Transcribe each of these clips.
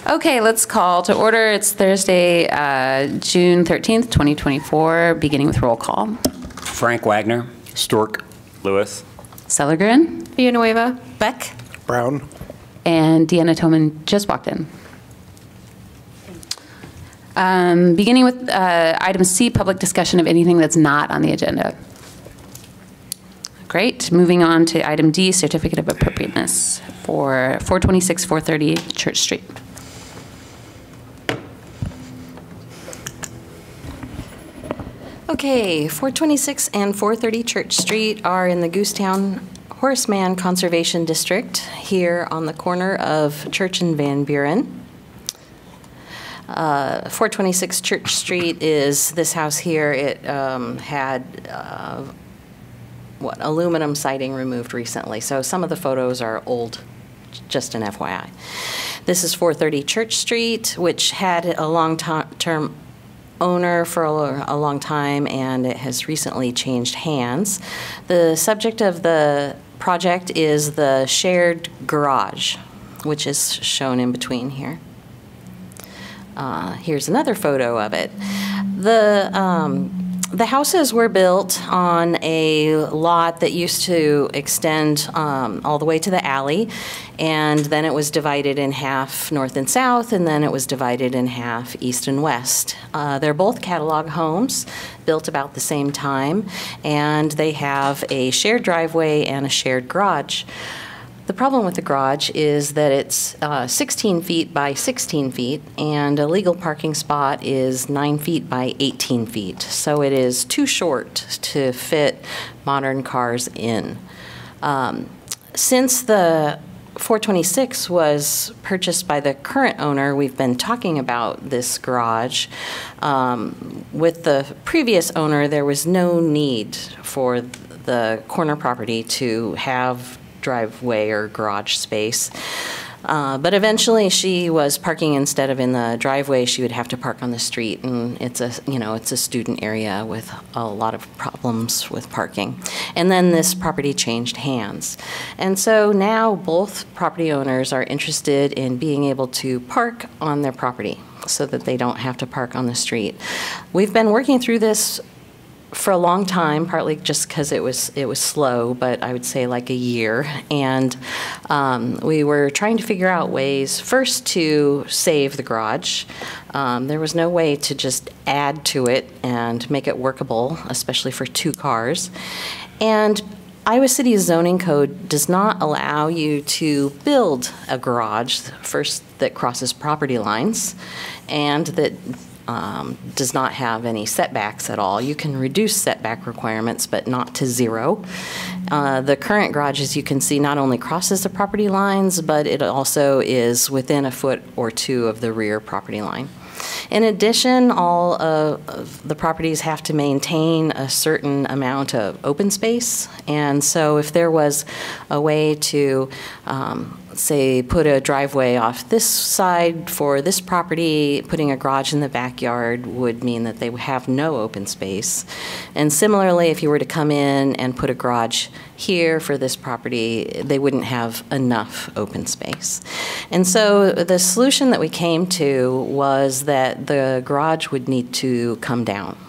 Okay, let's call to order. It's Thursday, June 13th, 2024, beginning with roll call. Frank Wagner. Stork. Lewis. Sellergren. Villanueva. Beck. Brown. And Deanna Toman just walked in. Beginning with item C, public discussion of anything that's not on the agenda. Great. Moving on to item D, certificate of appropriateness for 426 430 Church Street. Okay, 426 and 430 Church Street are in the Goosetown Horseman Conservation District here on the corner of Church and Van Buren. 426 Church Street is this house here. It had aluminum siding removed recently, so some of the photos are old, just an FYI. This is 430 Church Street, which had a long-term owner for a long time, and it has recently changed hands. The subject of the project is the shared garage, which is shown in between here. Here's another photo of it. The houses were built on a lot that used to extend all the way to the alley, and then it was divided in half north and south, and then it was divided in half east and west. They're both catalog homes, built about the same time, and they have a shared driveway and a shared garage. The problem with the garage is that it's 16 feet by 16 feet, and a legal parking spot is 9 feet by 18 feet. So it is too short to fit modern cars in. Since the 426 was purchased by the current owner, we've been talking about this garage. With the previous owner, there was no need for the corner property to have driveway or garage space. But eventually she was parking instead of in the driveway. She would have to park on the street, and it's a student area with a lot of problems with parking. And then this property changed hands. And so now both property owners are interested in being able to park on their property so that they don't have to park on the street. We've been working through this for a long time, partly just because it was slow, but I would say like a year. And we were trying to figure out ways first to save the garage. There was no way to just add to it and make it workable, especially for 2 cars. And Iowa City's zoning code does not allow you to build a garage first that crosses property lines and that does not have any setbacks at all. You can reduce setback requirements, but not to 0. The current garage, as you can see, not only crosses the property lines, but it also is within a foot or 2 of the rear property line. In addition, all of the properties have to maintain a certain amount of open space, and so if there was a way to say, put a driveway off this side for this property, putting a garage in the backyard would mean that they would have no open space. And similarly, if you were to come in and put a garage here for this property, they wouldn't have enough open space. And so the solution that we came to was that the garage would need to come down.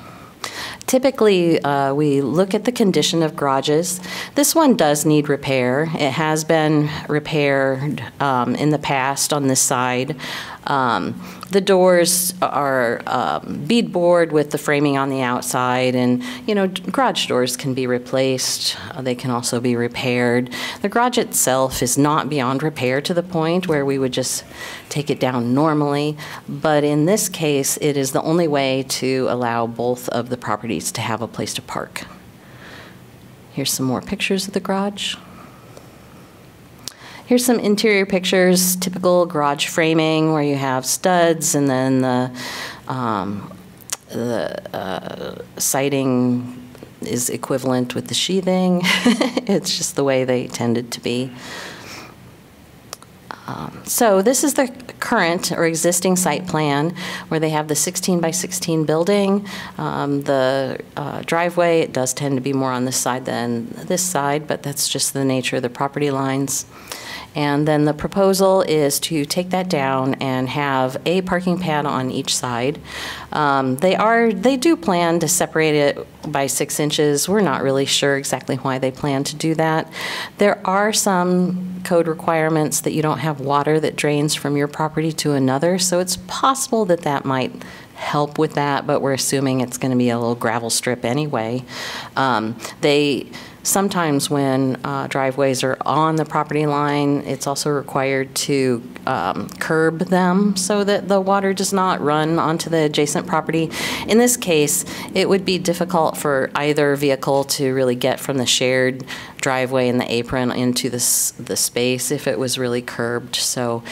Typically, we look at the condition of garages. This one does need repair. It has been repaired in the past on this side. The doors are beadboard with the framing on the outside, and garage doors can be replaced. They can also be repaired. The garage itself is not beyond repair to the point where we would just take it down normally, but in this case, it is the only way to allow both of the properties to have a place to park. Here's some more pictures of the garage. Here's some interior pictures, typical garage framing where you have studs and then the siding is equivalent with the sheathing. It's just the way they tended to be. So this is the current or existing site plan where they have the 16 by 16 building. The driveway, it does tend to be more on this side than this side, but that's just the nature of the property lines. And then the proposal is to take that down and have a parking pad on each side. They do plan to separate it by 6 inches. We're not really sure exactly why they plan to do that. There are some code requirements that you don't have water that drains from your property to another, so it's possible that that might help with that, but we're assuming it's going to be a little gravel strip anyway. Sometimes when driveways are on the property line, it's also required to curb them so that the water does not run onto the adjacent property. In this case, it would be difficult for either vehicle to really get from the shared driveway and the apron into the space if it was really curbed. So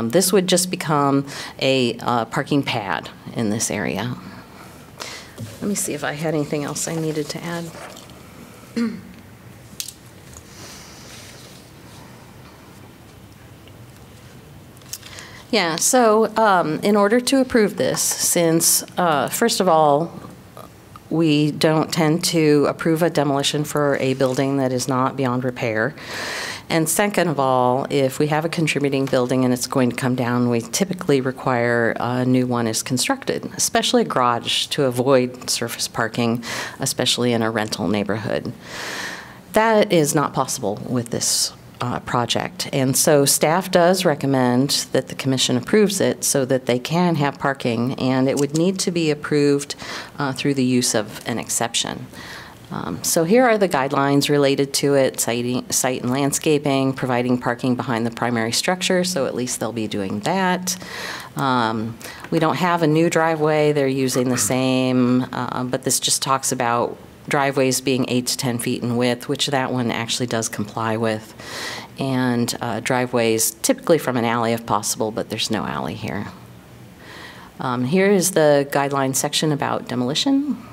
this would just become a parking pad in this area. Let me see if I had anything else I needed to add. Yeah, so in order to approve this, since, first of all, we don't tend to approve a demolition for a building that is not beyond repair, and second of all, if we have a contributing building and it's going to come down, we typically require a new one is constructed, especially a garage, to avoid surface parking, especially in a rental neighborhood. That is not possible with this project. And so staff does recommend that the commission approves it so that they can have parking, and it would need to be approved through the use of an exception. So here are the guidelines related to it: site and landscaping, providing parking behind the primary structure, so at least they'll be doing that. We don't have a new driveway, they're using the same, but this just talks about driveways being 8 to 10 feet in width, which that one actually does comply with, and driveways typically from an alley if possible, but there's no alley here. Here is the guideline section about demolition,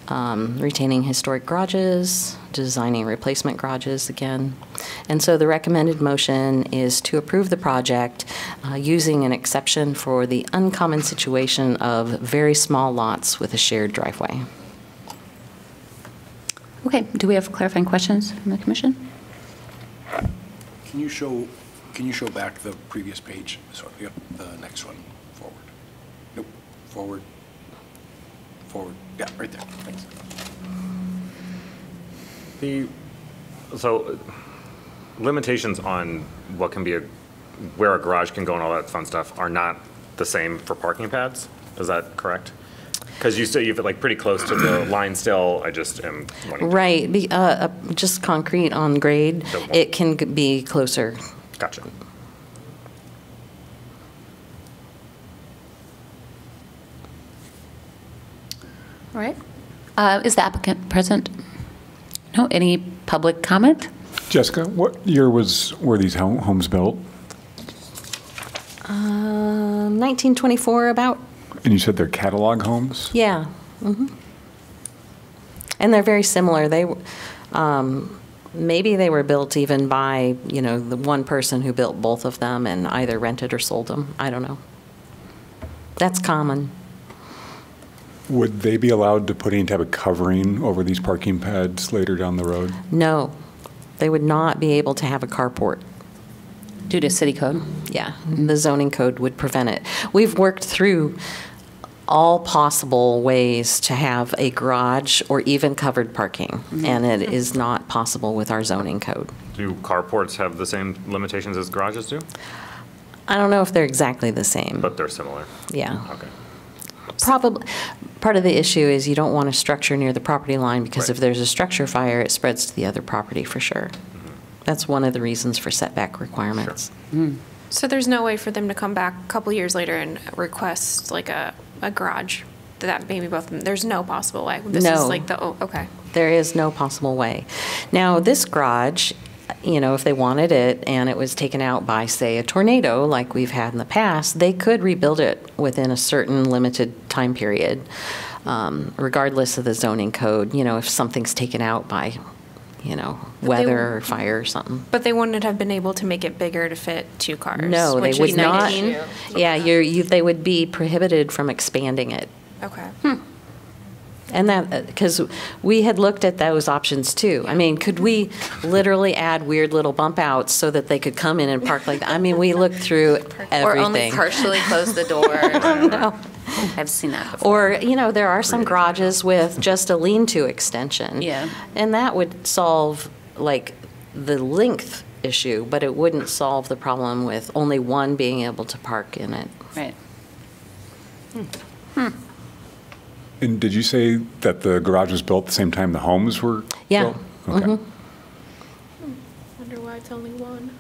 retaining historic garages, designing replacement garages again. And so the recommended motion is to approve the project using an exception for the uncommon situation of very small lots with a shared driveway. Okay, do we have clarifying questions from the commission? Can you show back the previous page? So, yep, the next one, forward. Nope, forward. Forward, yeah, right there, thanks. So limitations on what can be where a garage can go and all that fun stuff are not the same for parking pads? Is that correct? Because you say you've like pretty close to the line still. I just am wanting to. Right, just concrete on grade, it can be closer. Gotcha. All right. Is the applicant present? No. Any public comment? Jessica, what year were these homes built? 1924 about. And you said they're catalog homes? Yeah. And they're very similar. They, maybe they were built even by, the one person who built both of them and either rented or sold them. I don't know. That's common. Would they be allowed to put any type of covering over these parking pads later down the road? No, they would not be able to have a carport. Due to city code? Yeah, the zoning code would prevent it. We've worked through all possible ways to have a garage or even covered parking, and it is not possible with our zoning code. Do carports have the same limitations as garages do? I don't know if they're exactly the same. But they're similar? Yeah. Okay. Probably, part of the issue is you don't want a structure near the property line because Right. if there's a structure fire, it spreads to the other property for sure. That's one of the reasons for setback requirements. So there's no way for them to come back a couple years later and request like a garage that maybe both of them, there's no possible way. This No. is like okay. There is no possible way. Now, this garage, if they wanted it and it was taken out by, say, a tornado like we've had in the past, they could rebuild it within a certain limited time period, regardless of the zoning code. If something's taken out by, weather or fire or something. But they wouldn't have been able to make it bigger to fit 2 cars. No, they which would is not. 19. Yeah, they would be prohibited from expanding it. Okay. And that, because we had looked at those options too. I mean, could we literally add weird little bump outs so that they could come in and park like that? I mean, we looked through everything. Or only partially close the door. No. I've seen that before. Or, there are some garages with just a lean-to extension. Yeah. And that would solve, like, the length issue, but it wouldn't solve the problem with only one being able to park in it. Right. And did you say that the garage was built at the same time the homes were Yeah. built? Okay. Wonder why it's only one.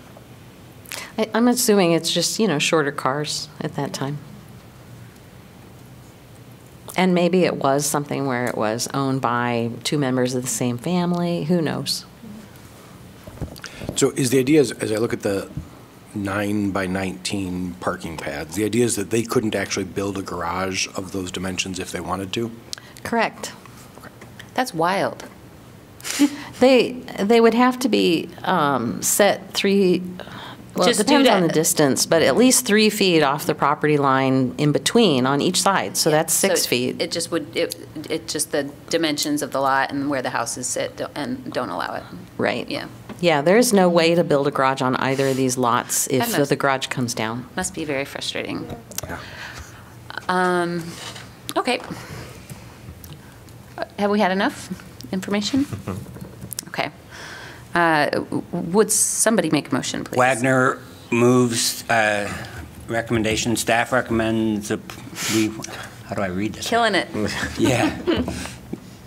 I'm assuming it's just, shorter cars at that time. And maybe it was something where it was owned by two members of the same family. Who knows? So is the idea, as I look at the 9 by 19 parking pads, the idea is that they couldn't actually build a garage of those dimensions if they wanted to? Correct. That's wild. They would have to be set three, well, it Just depends do on the that. distance, but at least 3 feet off the property line in between on each side, so that's 6 So feet. It just would, it just the dimensions of the lot and where the houses sit don't allow it. Right. Yeah. Yeah, there's no way to build a garage on either of these lots if That must- the garage comes down. Must be very frustrating. Yeah. Okay. Have we had enough information? Okay. Would somebody make a motion, please? Wagner moves recommendation. Staff recommends, how do I read this? Killing it. Yeah.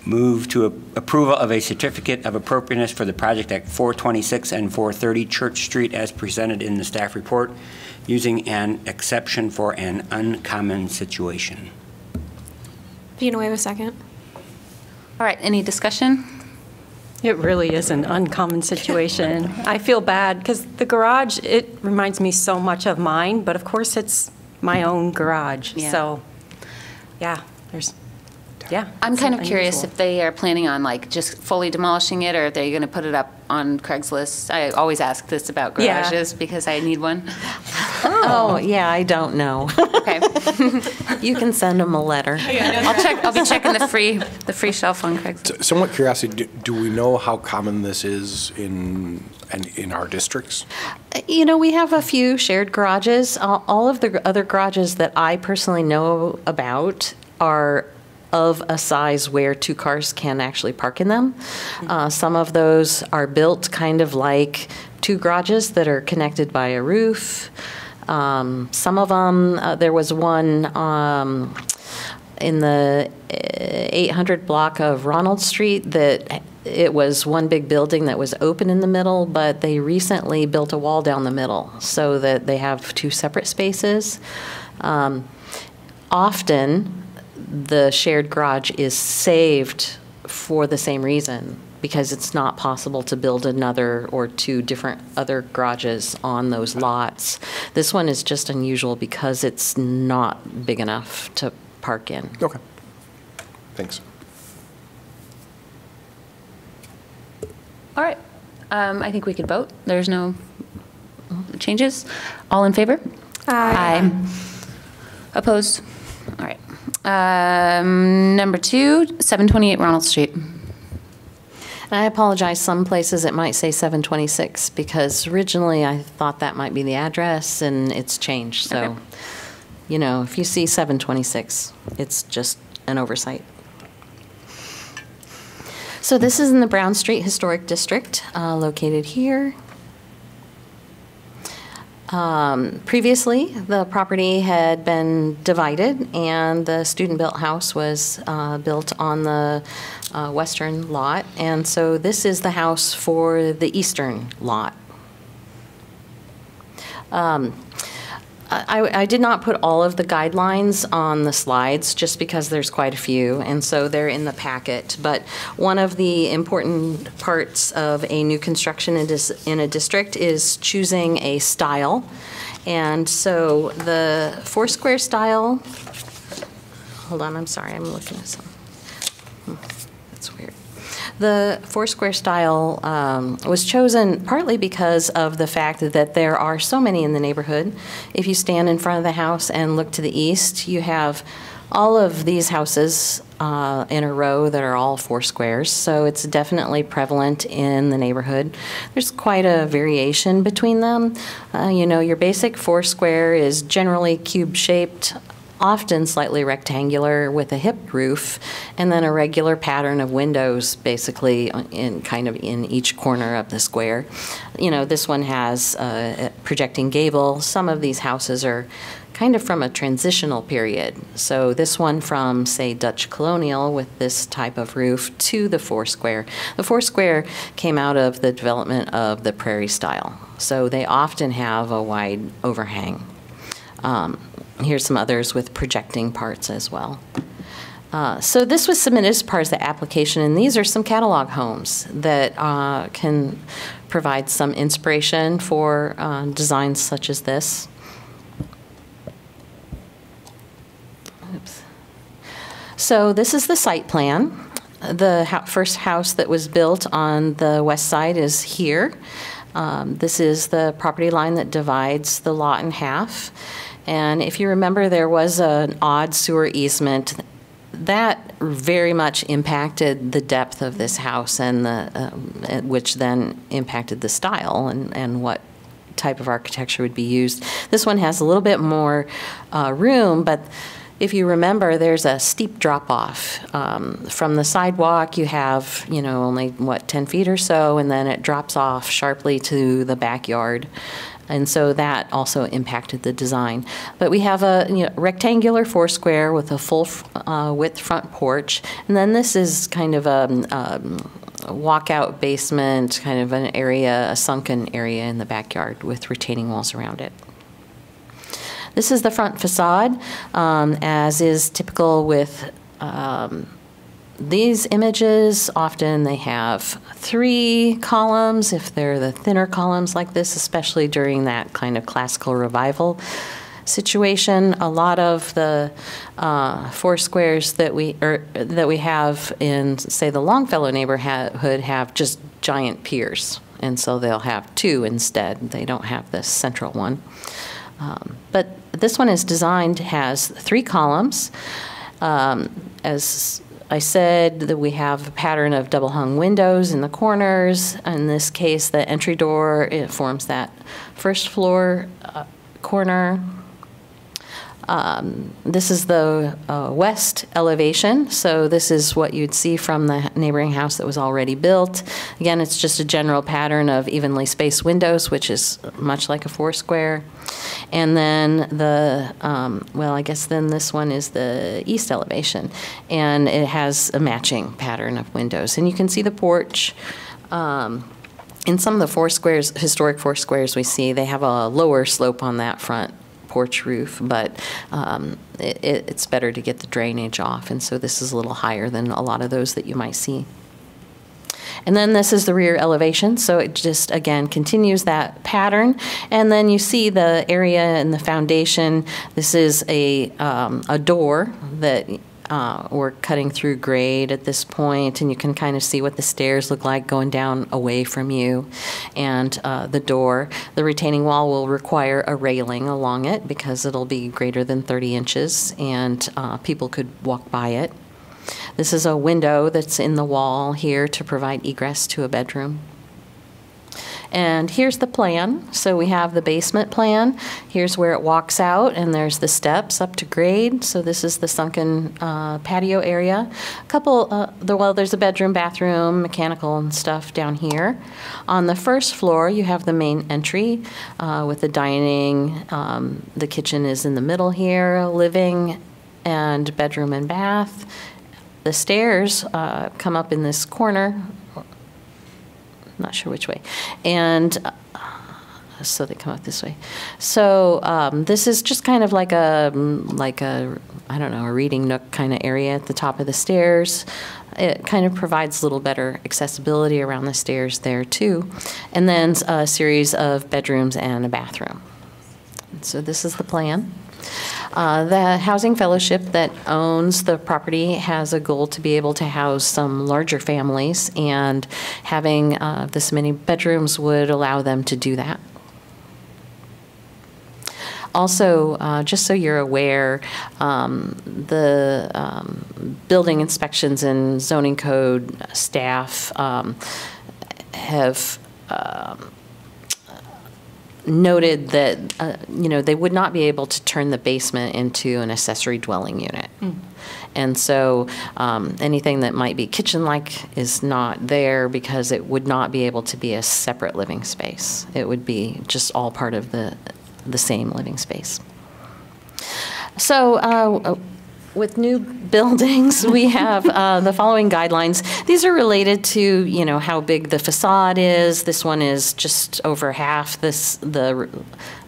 Move to approval of a certificate of appropriateness for the project at 426 and 430 Church Street as presented in the staff report, using an exception for an uncommon situation. Do we have a second? All right, any discussion? It really is an uncommon situation. I feel bad because the garage, it reminds me so much of mine, but of course it's my own garage. Yeah. So, yeah, I'm it's kind of curious unusual. if they are planning on like just fully demolishing it, or if they're going to put it up on Craigslist. I always ask this about Yeah. garages because I need one. Oh, yeah, I don't know. Okay. You can send them a letter. I'll check, I'll be checking the free shelf on Craigslist. Somewhat curiosity, do we know how common this is in our districts? We have a few shared garages. All of the other garages that I personally know about are of a size where 2 cars can actually park in them. Some of those are built kind of like 2 garages that are connected by a roof. Some of them, there was one in the 800 block of Ronald Street that it was one big building that was open in the middle, but they recently built a wall down the middle so that they have 2 separate spaces. Often, the shared garage is saved for the same reason, because it's not possible to build another or 2 different other garages on those lots. This one is just unusual because it's not big enough to park in. Okay. Thanks. All right. I think we could vote. There's no changes. All in favor? Aye. Opposed? All right. Number 2, 728 Ronald Street. And I apologize, some places it might say 726, because originally I thought that might be the address, and it's changed. So, Okay. if you see 726, it's just an oversight. So this is in the Brown Street Historic District, located here. Previously, the property had been divided, and the student-built house was built on the western lot, and so this is the house for the eastern lot. I did not put all of the guidelines on the slides, just because there's quite a few, and so they're in the packet. But one of the important parts of a new construction in a district is choosing a style. And so the Foursquare style, hold on, I'm sorry, I'm looking at something. That's weird. The Foursquare style was chosen partly because of the fact that there are so many in the neighborhood. If you stand in front of the house and look to the east, you have all of these houses in a row that are all 4 squares, so it's definitely prevalent in the neighborhood. There's quite a variation between them. You know, your basic 4 square is generally cube-shaped, often slightly rectangular with a hip roof, and then a regular pattern of windows basically in each corner of the square. You know, this one has a projecting gable. Some of these houses are kind of from a transitional period. So this one from, say, Dutch colonial with this type of roof to the 4 square. The 4 square came out of the development of the prairie style. So they often have a wide overhang. Here's some others with projecting parts as well. So this was submitted as part of the application, and these are some catalog homes that can provide some inspiration for designs such as this. Oops. So this is the site plan. The first house that was built on the west side is here. This is the property line that divides the lot in half. And if you remember, there was an odd sewer easement that very much impacted the depth of this house, and which then impacted the style and what type of architecture would be used. This one has a little bit more room, but if you remember, there's a steep drop-off. From the sidewalk, you have, you know, only, 10 feet or so, and then it drops off sharply to the backyard. And so that also impacted the design. But we have a rectangular 4 square with a full width front porch. And then this is kind of a walkout basement, kind of an area, a sunken area in the backyard with retaining walls around it. This is the front facade, as is typical with these images. Often they have 3 columns, if they're the thinner columns like this, especially during that kind of classical revival situation. A lot of the 4 squares that we have in, say, the Longfellow neighborhood have just giant piers, and so they'll have 2 instead. They don't have this central one. But this one is designed, has 3 columns. As I said, that we have a pattern of double hung windows in the corners. In this case, the entry door, it forms that first floor corner. This is the west elevation, so this is what you'd see from the neighboring house that was already built. Again, it's just a general pattern of evenly spaced windows, which is much like a 4 square. And then the, well, I guess then this one is the east elevation, and it has a matching pattern of windows. And you can see the porch. In some of the 4 squares, historic 4 squares we see, they have a lower slope on that front porch roof, but it's better to get the drainage off, and so this is a little higher than a lot of those that you might see. And then this is the rear elevation, so it just, again, continues that pattern. And then you see the area in the foundation. This is a door that we're cutting through grade at this point, and you can kind of see what the stairs look like going down away from you. And the door, the retaining wall will require a railing along it because it'll be greater than 30 inches, and people could walk by it. This is a window that's in the wall here to provide egress to a bedroom. And here's the plan. So we have the basement plan. Here's where it walks out, and there's the steps up to grade. So this is the sunken patio area. A couple, well, there's a bedroom, bathroom, mechanical and stuff down here. On the first floor, you have the main entry with the dining. The kitchen is in the middle here, living and bedroom and bath. The stairs come up in this corner. Not sure which way. And so they come up this way. So this is just kind of like a, I don't know, a reading nook kind of area at the top of the stairs. It kind of provides a little better accessibility around the stairs there too. And then a series of bedrooms and a bathroom. So this is the plan. The Housing Fellowship that owns the property has a goal to be able to house some larger families, and having this many bedrooms would allow them to do that. Also, just so you're aware, the building inspections and zoning code staff have noted that, they would not be able to turn the basement into an accessory dwelling unit. And so anything that might be kitchen-like is not there because it would not be able to be a separate living space. It would be just all part of the same living space. So with new buildings, we have the following guidelines. These are related to, how big the facade is. This one is just over half the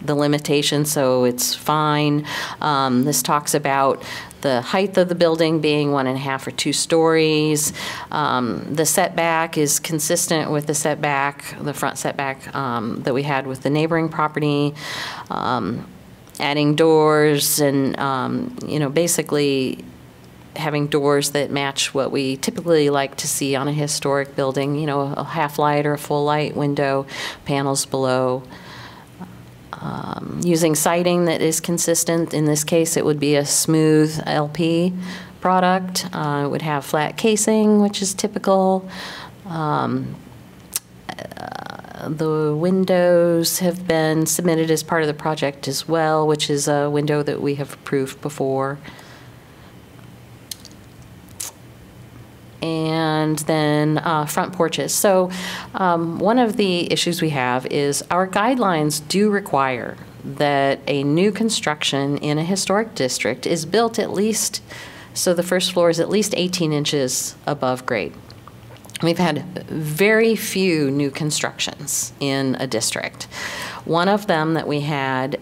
limitation, so it's fine. This talks about the height of the building being 1.5 or 2 stories. The setback is consistent with the front setback that we had with the neighboring property. Adding doors and, basically having doors that match what we typically like to see on a historic building, a half light or a full light window, panels below. Using siding that is consistent. In this case, it would be a smooth LP product. It would have flat casing, which is typical. The windows have been submitted as part of the project as well, which is a window that we have approved before. And then front porches. So one of the issues we have is our guidelines do require that a new construction in a historic district is built at least, so the first floor is at least 18 inches above grade. We've had very few new constructions in a district. One of them that we had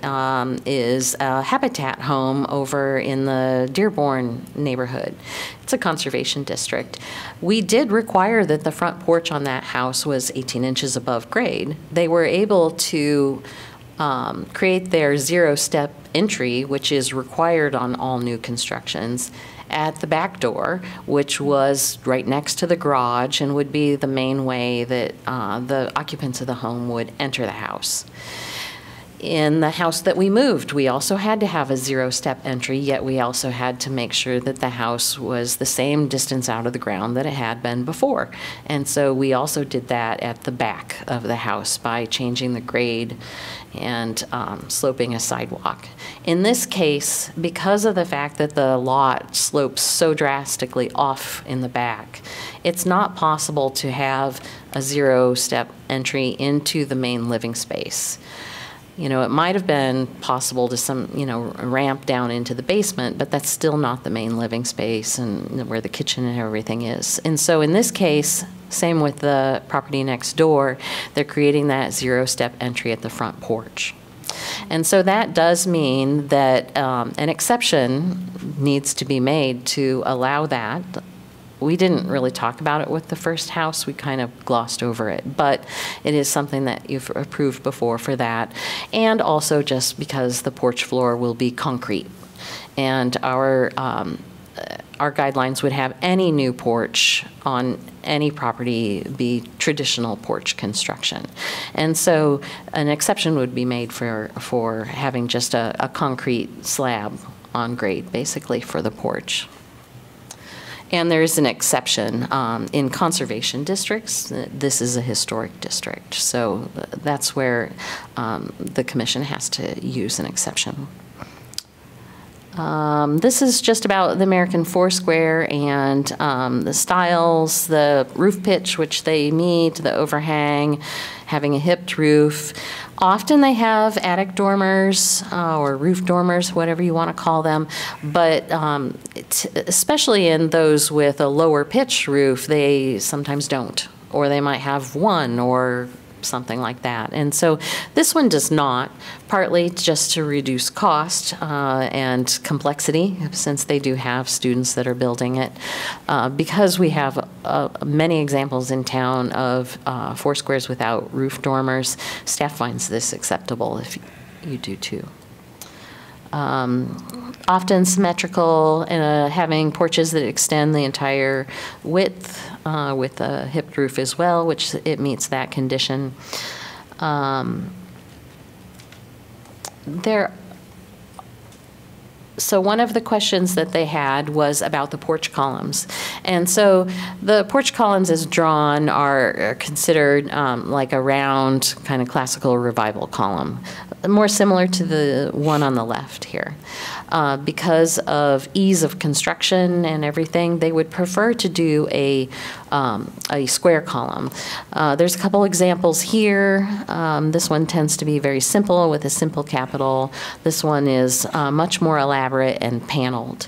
is a Habitat home over in the Dearborn neighborhood. It's a conservation district. We did require that the front porch on that house was 18 inches above grade. They were able to create their zero-step entry, which is required on all new constructions, at the back door, which was right next to the garage and would be the main way that the occupants of the home would enter the house. In the house that we moved, we also had to have a zero-step entry, yet we also had to make sure that the house was the same distance out of the ground that it had been before. And so we also did that at the back of the house by changing the grade and sloping a sidewalk. In this case, because of the fact that the lot slopes so drastically off in the back, it's not possible to have a zero-step entry into the main living space. It might have been possible to ramp down into the basement, but that's still not the main living space and where the kitchen and everything is. And so in this case, same with the property next door, they're creating that zero-step entry at the front porch. And so that does mean that an exception needs to be made to allow that. We didn't really talk about it with the first house. We kind of glossed over it. But it is something that you've approved before for that. And also just because the porch floor will be concrete. And our guidelines would have any new porch on any property be traditional porch construction. And so an exception would be made for having just a concrete slab on grade, basically, for the porch. And there's an exception in conservation districts. This is a historic district, so that's where the commission has to use an exception. This is just about the American Foursquare and the styles, the roof pitch, which they meet, the overhang, having a hipped roof. Often they have attic dormers or roof dormers, whatever you want to call them, but especially in those with a lower pitch roof, they sometimes don't, or they might have one or something like that. And so this one does not, partly just to reduce cost and complexity, since they do have students that are building it. Because we have many examples in town of Foursquares without roof dormers, staff finds this acceptable if you do too. Often symmetrical, having porches that extend the entire width with a hipped roof as well, which it meets that condition. There So one of the questions that they had was about the porch columns. And so the porch columns as drawn are considered like a round kind of classical revival column, more similar to the one on the left here. Because of ease of construction and everything, they would prefer to do a square column. There's a couple examples here. This one tends to be very simple with a simple capital. This one is much more elaborate and paneled.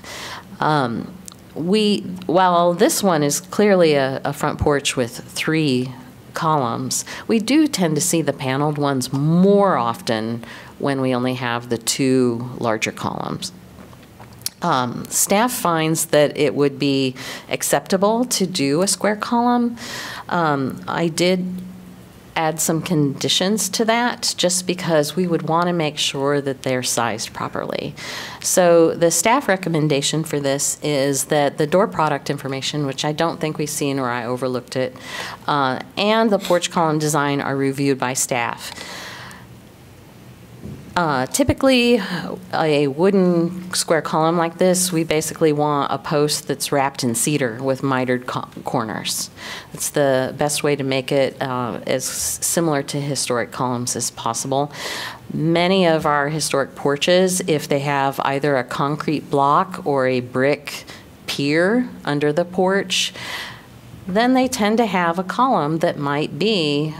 While this one is clearly a front porch with 3 columns, we do tend to see the paneled ones more often when we only have the 2 larger columns. Staff finds that it would be acceptable to do a square column. I did add some conditions to that just because we would want to make sure that they're sized properly. So the staff recommendation for this is that the door product information, which I don't think we've seen or I overlooked it, and the porch column design are reviewed by staff. Typically, a wooden square column like this, we basically want a post that's wrapped in cedar with mitered corners. It's the best way to make it as similar to historic columns as possible. Many of our historic porches, if they have either a concrete block or a brick pier under the porch, then they tend to have a column that might be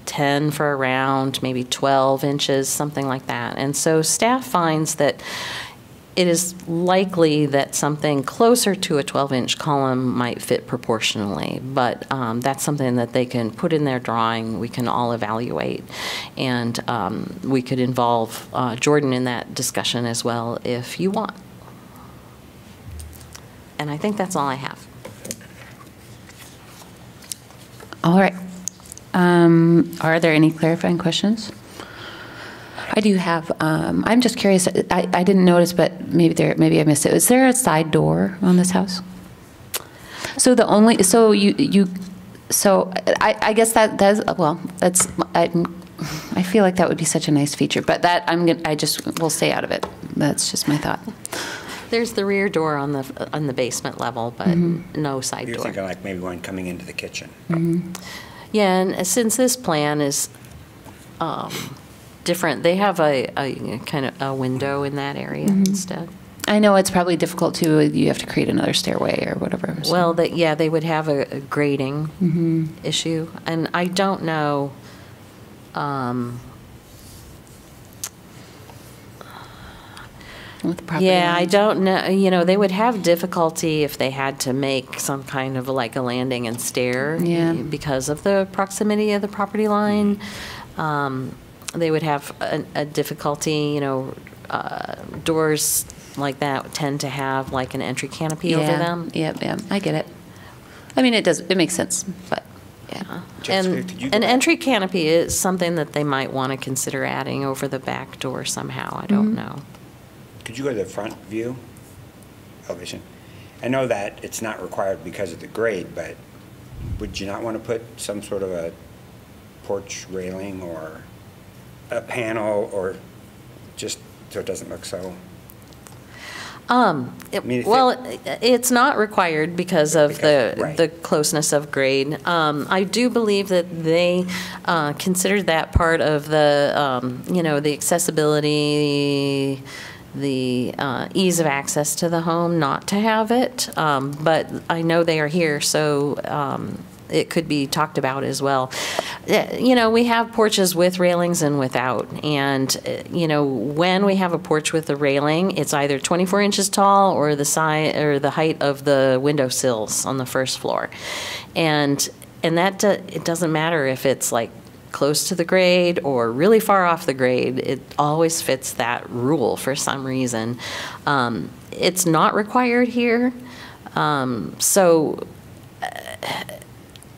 10 for around, maybe 12 inches, something like that. And so staff finds that it is likely that something closer to a 12-inch column might fit proportionally, but that's something that they can put in their drawing, we can all evaluate, and we could involve Jordan in that discussion as well if you want. And I think that's all I have. All right. Are there any clarifying questions? I do have, I'm just curious, I didn't notice, but maybe I missed it. Is there a side door on this house? So the only, so I guess that does, well, that's, I feel like that would be such a nice feature, but that we'll stay out of it. That's just my thought. There's the rear door on the basement level, but no side door. You're thinking like maybe one coming into the kitchen. Mm-hmm. Yeah, and since this plan is different, they have a kind of a window in that area instead. I know it's probably difficult too. You have to create another stairway or whatever. So. Well, they would have a grading issue, and I don't know. With the property Yeah, line. I don't know. You know, they would have difficulty if they had to make some kind of like a landing and stair because of the proximity of the property line. They would have a difficulty, you know, doors like that tend to have like an entry canopy over them. Yeah, I get it. I mean, it makes sense, but yeah. Jessica, could you go An back? entry canopy is something that they might want to consider adding over the back door somehow. I don't know. Could you go to the front view elevation? I know that it's not required because of the grade, but would you not want to put some sort of a porch railing or a panel, or just so it doesn't look so? It's not required because of the closeness of grade. I do believe that they considered that part of the, the accessibility, the ease of access to the home, not to have it. But I know they are here, so it could be talked about as well. You know, we have porches with railings and without. And, when we have a porch with a railing, it's either 24 inches tall or the height of the window sills on the first floor. And that it doesn't matter if it's like close to the grade or really far off the grade. It always fits that rule for some reason. It's not required here.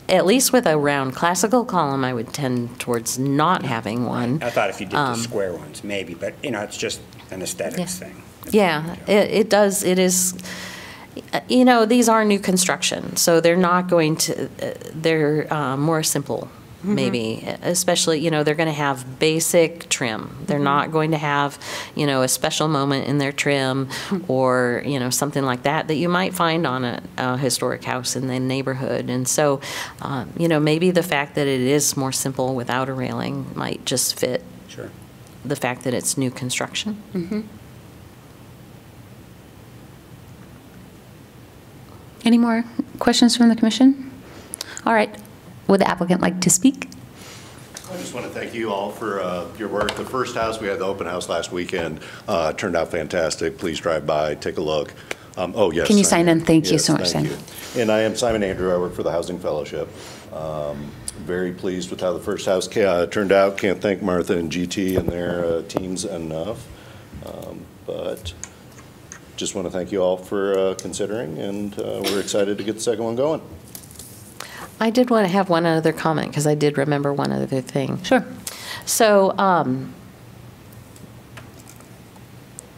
At least with a round classical column, I would tend towards not having one. I thought if you did the square ones, maybe, but, it's just an aesthetics thing. Yeah, it does. It is, these are new construction, so they're not going to, they're more simple maybe, especially, you know, they're going to have basic trim. They're not going to have, you know, a special moment in their trim or, you know, something like that that you might find on a historic house in the neighborhood. And so, you know, maybe the fact that it is more simple without a railing might just fit Sure. the fact that it's new construction. Any more questions from the commission? All right. Would the applicant like to speak? I just want to thank you all for your work. The first house, we had the open house last weekend, turned out fantastic. Please drive by, take a look. Oh, yes. Can you sign in? Thank you Yes, so much, thank Sam. you. And I am Simon Andrew. I work for the Housing Fellowship. Very pleased with how the first house turned out. Can't thank Martha and GT and their teams enough. But just want to thank you all for considering, and we're excited to get the second one going. I did want to have one other comment because I did remember one other thing. Sure. So,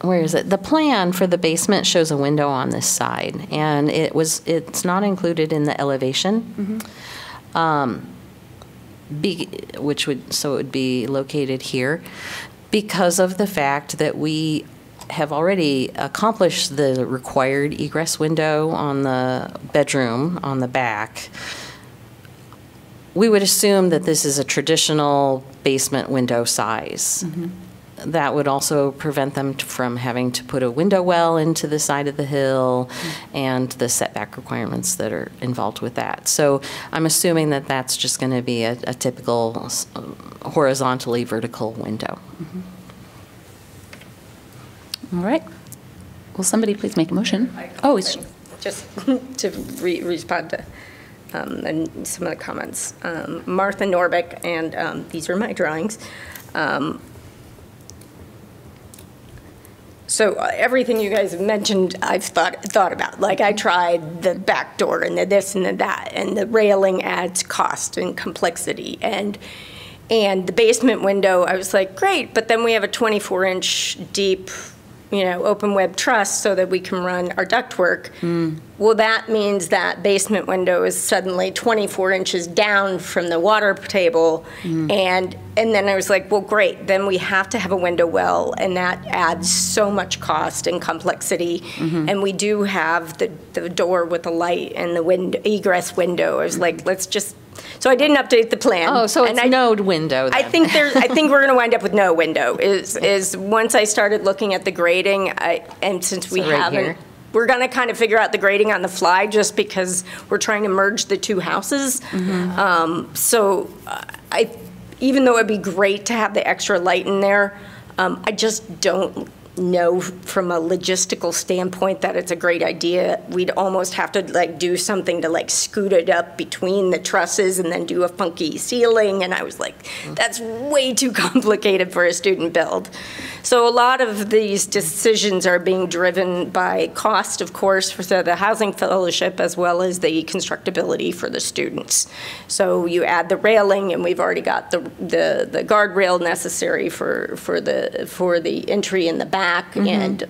where is it? The plan for the basement shows a window on this side, and it's not included in the elevation. So it would be located here because of the fact that we have already accomplished the required egress window on the bedroom on the back. We would assume that this is a traditional basement window size. That would also prevent them from having to put a window well into the side of the hill and the setback requirements that are involved with that. So I'm assuming that that's just going to be a typical horizontally vertical window. All right. Will somebody please make a motion? Oh, it's Just to respond to and some of the comments. Martha Norbeck, and these are my drawings. So everything you guys have mentioned, I've thought about. Like I tried the back door and the this and the that, and the railing adds cost and complexity. And the basement window, I was like, great, but then we have a 24-inch deep, you know, open web truss so that we can run our ductwork. Well, that means that basement window is suddenly 24 inches down from the water table. And then I was like, well, great, then we have to have a window well, and that adds so much cost and complexity. And we do have the door with the light and the egress window. I was like, let's just, so I didn't update the plan. Oh, so it's no window then. I think we're going to wind up with no window. Is once I started looking at the grading, and since we haven't, we're going to kind of figure out the grading on the fly, just because we're trying to merge the two houses. So even though it'd be great to have the extra light in there, I just don't know from a logistical standpoint that it's a great idea. We'd almost have to like do something to like scoot it up between the trusses and then do a funky ceiling. And I was like, that's way too complicated for a student build. So a lot of these decisions are being driven by cost, of course, for the Housing Fellowship, as well as the constructability for the students. So you add the railing, and we've already got the guardrail necessary for the entry in the back, and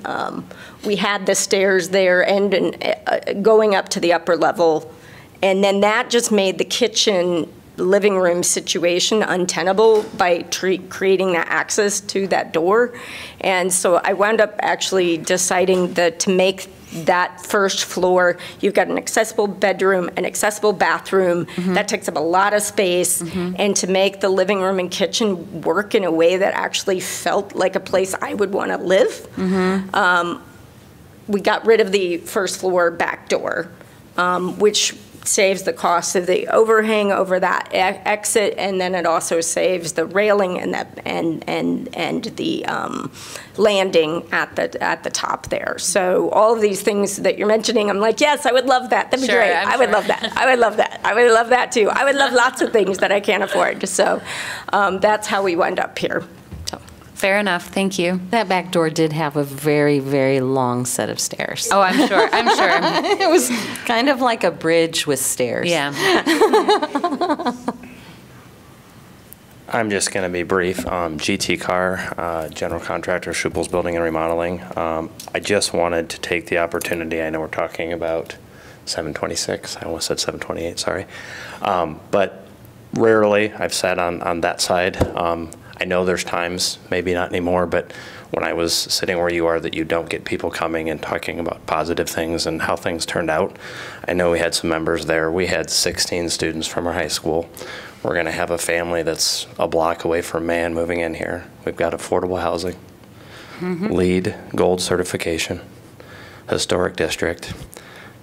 we had the stairs there and going up to the upper level, and then that just made the kitchen living room situation untenable by creating that access to that door. And so I wound up actually deciding to make that first floor, you've got an accessible bedroom, an accessible bathroom, that takes up a lot of space, and to make the living room and kitchen work in a way that actually felt like a place I would want to live. We got rid of the first floor back door, which saves the cost of the overhang over that exit, and then it also saves the railing and the landing at the top there. So all of these things that you're mentioning, I'm like, yes, I would love that. That'd be great. I would love that. I would love that. I would love that too. I would love lots of things that I can't afford. So that's how we wind up here. fair enough. Thank you. That back door did have a very, very long set of stairs. Oh, I'm sure. I'm sure. It was kind of like a bridge with stairs. Yeah. I'm just going to be brief. GT Car, general contractor, Schupel's Building and Remodeling. I just wanted to take the opportunity. I know we're talking about 726. I almost said 728, sorry. But Rarely, I've sat on that side. I know there's times, maybe not anymore, but when I was sitting where you are, that you don't get people coming and talking about positive things and how things turned out. I know we had some members there. We had 16 students from our high school. We're going to have a family that's a block away from Man moving in here. We've got affordable housing, LEED Gold certification, historic district.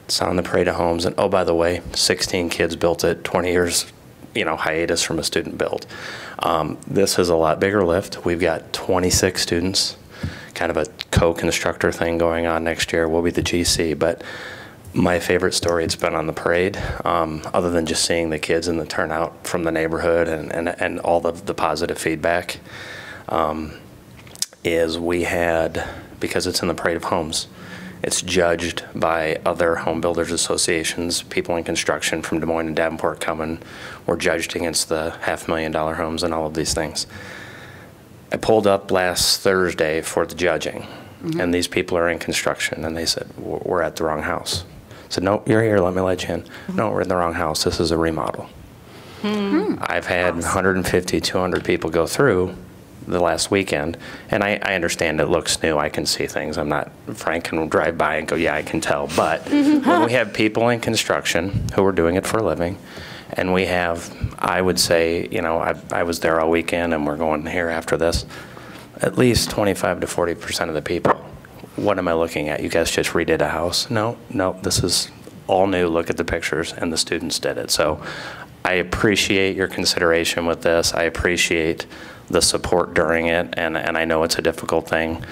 It's on the parade of homes. And oh, by the way, 16 kids built it, 20 years, hiatus from a student build. This is a lot bigger lift. We've got 26 students, kind of a co-constructor thing going on next year. We'll be the GC, but my favorite story, it's been on the parade, other than just seeing the kids and the turnout from the neighborhood and all of the positive feedback, is we had, because it's in the parade of homes, it's judged by other home builders associations, people in construction from Des Moines and Davenport coming. We're judged against the $500,000 homes and all of these things. I pulled up last Thursday for the judging, and these people are in construction, and they said, we're at the wrong house. I said, no, you're here, let me let you in. No, we're in the wrong house, this is a remodel. I've had 150, 200 people go through the last weekend, and I understand it looks new. I can see things. I'm not, Frank can drive by and go, yeah, I can tell. But when we have people in construction who are doing it for a living, and we have, I would say, I was there all weekend, and we're going here after this, at least 25 to 40% of the people, what am I looking at? You guys just redid a house? No, this is all new. Look at the pictures, and the students did it. So I appreciate your consideration with this. I appreciate the support during it, and I know it's a difficult thing.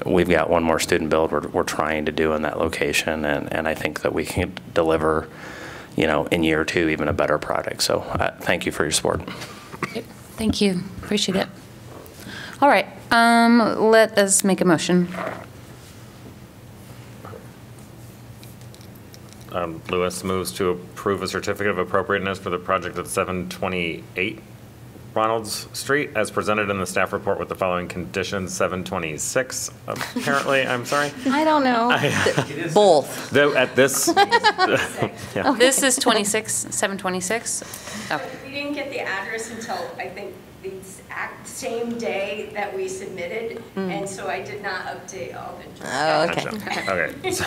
We've got one more student build we're trying to do in that location, and I think that we can deliver, in year two, even a better product. So thank you for your support. Thank you. Appreciate it. All right. Let us make a motion. Lewis moves to approve a certificate of appropriateness for the project at 728 Ronalds Street as presented in the staff report with the following conditions. 726, apparently, I'm sorry. I don't know. Both. At this. Yeah. This is 726. Oh. We didn't get the address until, I think, the same day that we submitted, and so I did not update all the. Oh, okay. Gotcha. Okay. So,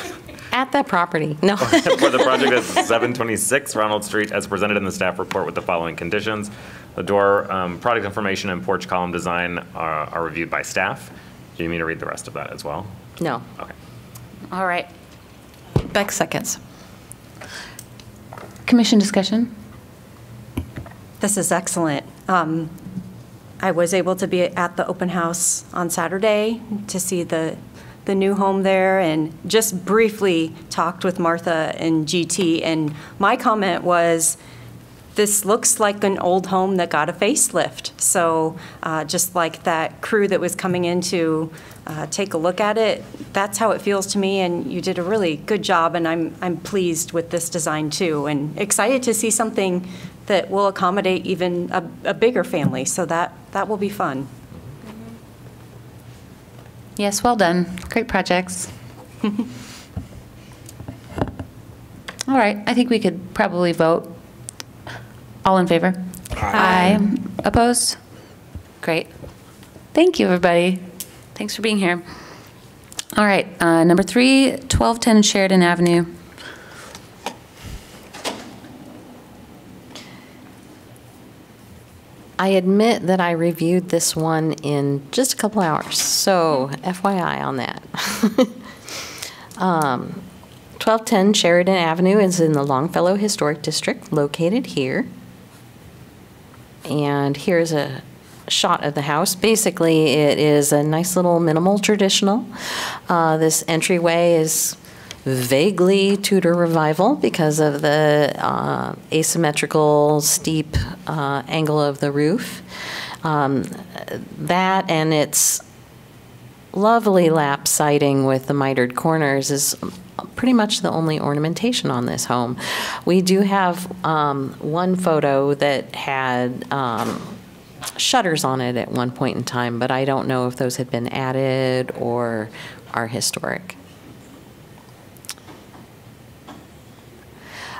at that property. No. for the project at 726 Ronald Street as presented in the staff report with the following conditions. The door, product information, and porch column design are reviewed by staff. Do you need me to read the rest of that as well? No. Okay. All right. Beck seconds. Commission discussion? This is excellent. I was able to be at the open house on Saturday to see the new home there, and just briefly talked with Martha and GT, and my comment was, this looks like an old home that got a facelift. So just like that crew that was coming in to take a look at it, that's how it feels to me, and you did a really good job, and I'm pleased with this design too, and excited to see something that will accommodate even a bigger family, so that will be fun. Yes, well done. Great projects. All right, I think we could probably vote. All in favor? Aye. Opposed? Great. Thank you, everybody. Thanks for being here. All right, number 3, 1210 Sheridan Avenue. I admit that I reviewed this one in just a couple hours, so FYI on that. 1210 Sheridan Avenue is in the Longfellow Historic District, located here. And here's a shot of the house. Basically, it is a nice little minimal traditional. This entryway is vaguely Tudor Revival because of the asymmetrical, steep angle of the roof. That and its lovely lap siding with the mitered corners is pretty much the only ornamentation on this home. We do have one photo that had shutters on it at one point in time, but I don't know if those had been added or are historic.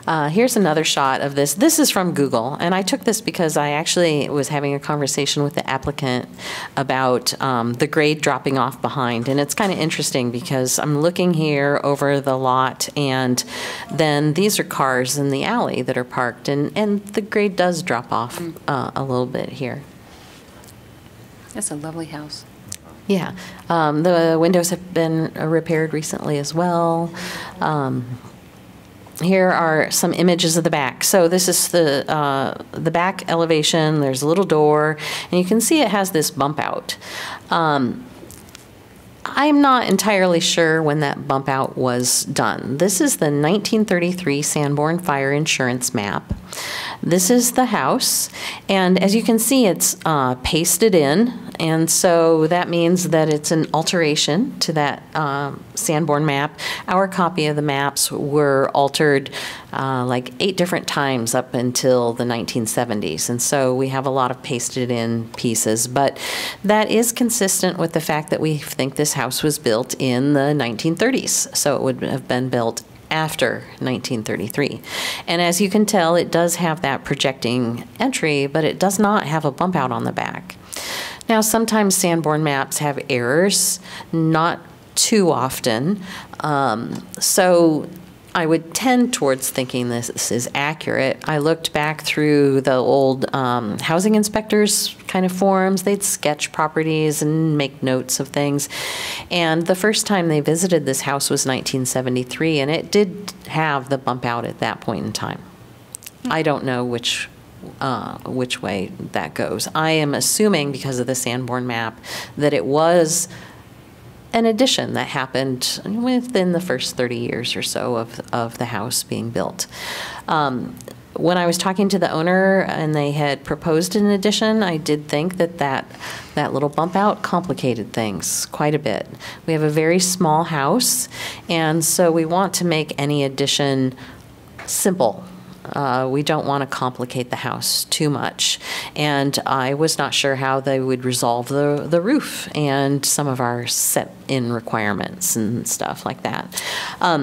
Here's another shot of this. This is from Google, and I took this because I actually was having a conversation with the applicant about the grade dropping off behind. And it's kind of interesting because I'm looking here over the lot, and then these are cars in the alley that are parked, and the grade does drop off a little bit here. That's a lovely house. Yeah. The windows have been repaired recently as well. Here are some images of the back. So this is the back elevation. There's a little door, and you can see it has this bump out. I'm not entirely sure when that bump out was done. This is the 1933 Sanborn Fire Insurance map. This is the house, and as you can see, it's pasted in, and so that means that it's an alteration to that Sanborn map. Our copy of the maps were altered like 8 different times up until the 1970s, and so we have a lot of pasted in pieces, but that is consistent with the fact that we think this house was built in the 1930s, so it would have been built after 1933. And as you can tell, it does have that projecting entry, but it does not have a bump out on the back. Now, sometimes Sanborn maps have errors, not too often. So I would tend towards thinking this is accurate. I looked back through the old housing inspectors kind of forms. They'd sketch properties and make notes of things. And the first time they visited this house was 1973, and it did have the bump out at that point in time. I don't know which way that goes. I am assuming, because of the Sanborn map, that it was an addition that happened within the first 30 years or so of the house being built. When I was talking to the owner and they had proposed an addition, I did think that little bump out complicated things quite a bit. We have a very small house, and so we want to make any addition simple. We don't want to complicate the house too much. And I was not sure how they would resolve the roof and some of our set-in requirements and stuff like that.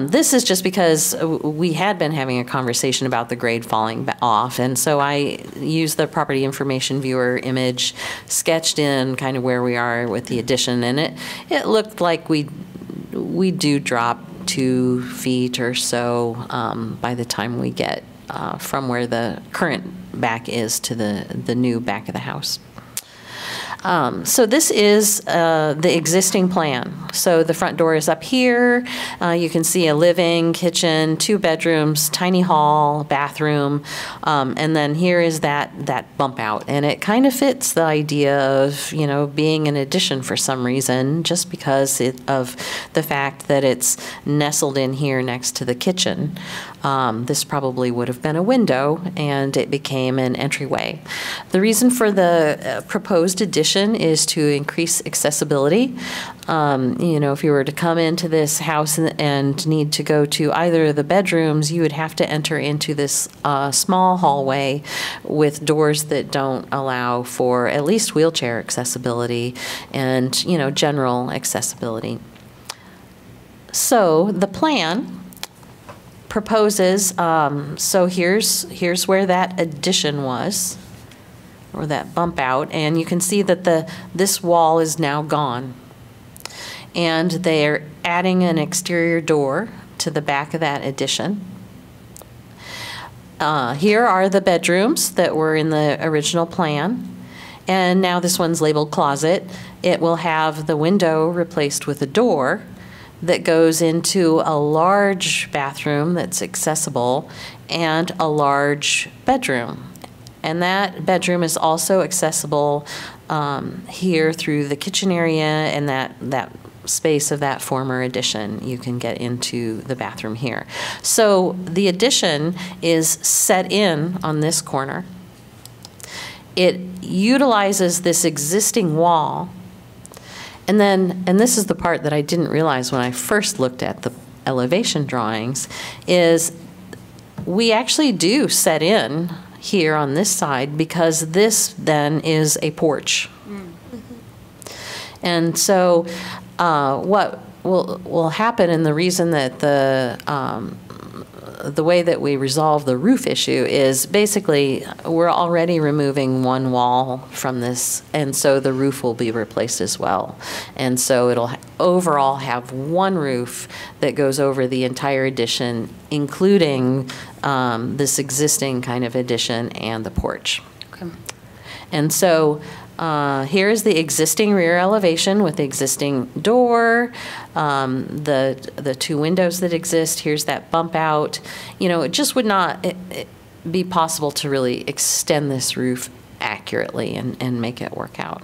This is just because we had been having a conversation about the grade falling off, and so I used the property information viewer image, sketched in kind of where we are with the addition, and it looked like we do drop 2 feet or so by the time we get from where the current back is to the new back of the house. So this is the existing plan. So the front door is up here. You can see a living, kitchen, 2 bedrooms, tiny hall, bathroom, and then here is that bump out. And it kind of fits the idea of, you know, being an addition for some reason, just because of the fact that it's nestled in here next to the kitchen. This probably would have been a window, and it became an entryway. The reason for the proposed addition is to increase accessibility. You know, if you were to come into this house and need to go to either of the bedrooms, you would have to enter into this small hallway with doors that don't allow for at least wheelchair accessibility and, you know, general accessibility. So the plan proposes, so here's where that addition was, or that bump out, and you can see that this wall is now gone. And they're adding an exterior door to the back of that addition. Here are the bedrooms that were in the original plan. And now this one's labeled closet. It will have the window replaced with a door that goes into a large bathroom that's accessible and a large bedroom. And that bedroom is also accessible here through the kitchen area and that space of that former addition. You can get into the bathroom here. So the addition is set in on this corner. It utilizes this existing wall. And this is the part that I didn't realize when I first looked at the elevation drawings, is we actually do set in here on this side because this then is a porch. And so what will happen, and the reason that the way that we resolve the roof issue is basically we're already removing one wall from this, and so the roof will be replaced as well. And so it'll overall have one roof that goes over the entire addition, including this existing kind of addition and the porch. Okay. And so here is the existing rear elevation with the existing door, the two windows that exist. Here's that bump out. You know, it just would not be possible to really extend this roof accurately and make it work out.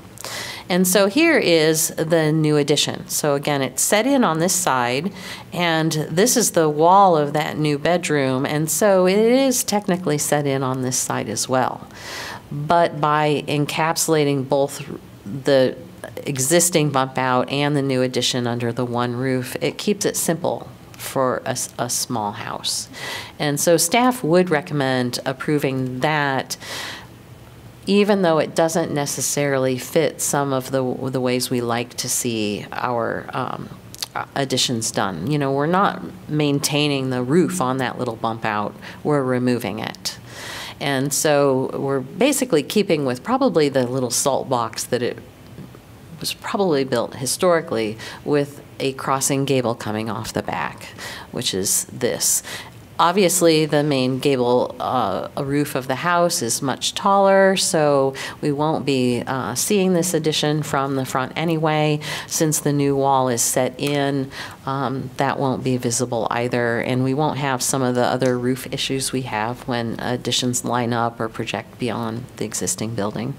And so here is the new addition. So again, it's set in on this side, and this is the wall of that new bedroom, and so it is technically set in on this side as well. But by encapsulating both the existing bump out and the new addition under the one roof, it keeps it simple for a small house. And so staff would recommend approving that, even though it doesn't necessarily fit some of the ways we like to see our additions done. You know, we're not maintaining the roof on that little bump out, we're removing it. And so we're basically keeping with probably the little salt box that it was probably built historically, with a crossing gable coming off the back, which is this. Obviously, the main gable roof of the house is much taller, so we won't be seeing this addition from the front anyway. Since the new wall is set in, that won't be visible either, and we won't have some of the other roof issues we have when additions line up or project beyond the existing building.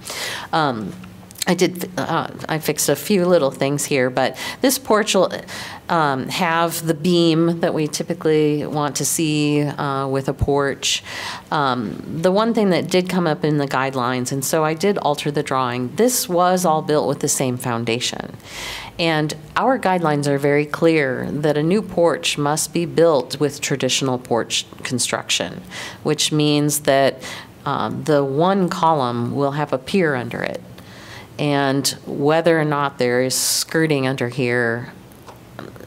I fixed a few little things here, but this porch will have the beam that we typically want to see with a porch. The one thing that did come up in the guidelines, and so I did alter the drawing, this was all built with the same foundation. And our guidelines are very clear that a new porch must be built with traditional porch construction, which means that the one column will have a pier under it. And whether or not there is skirting under here,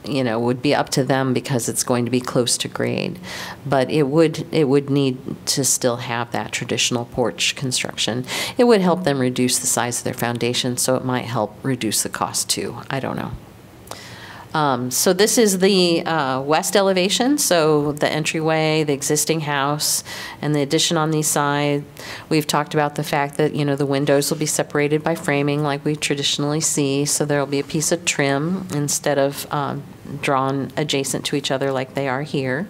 you know, would be up to them because it's going to be close to grade. But it would need to still have that traditional porch construction. It would help them reduce the size of their foundation, so it might help reduce the cost too. I don't know. So this is the west elevation, so the entryway, the existing house, and the addition on the side. We've talked about the fact that, you know, the windows will be separated by framing like we traditionally see, so there will be a piece of trim instead of drawn adjacent to each other like they are here.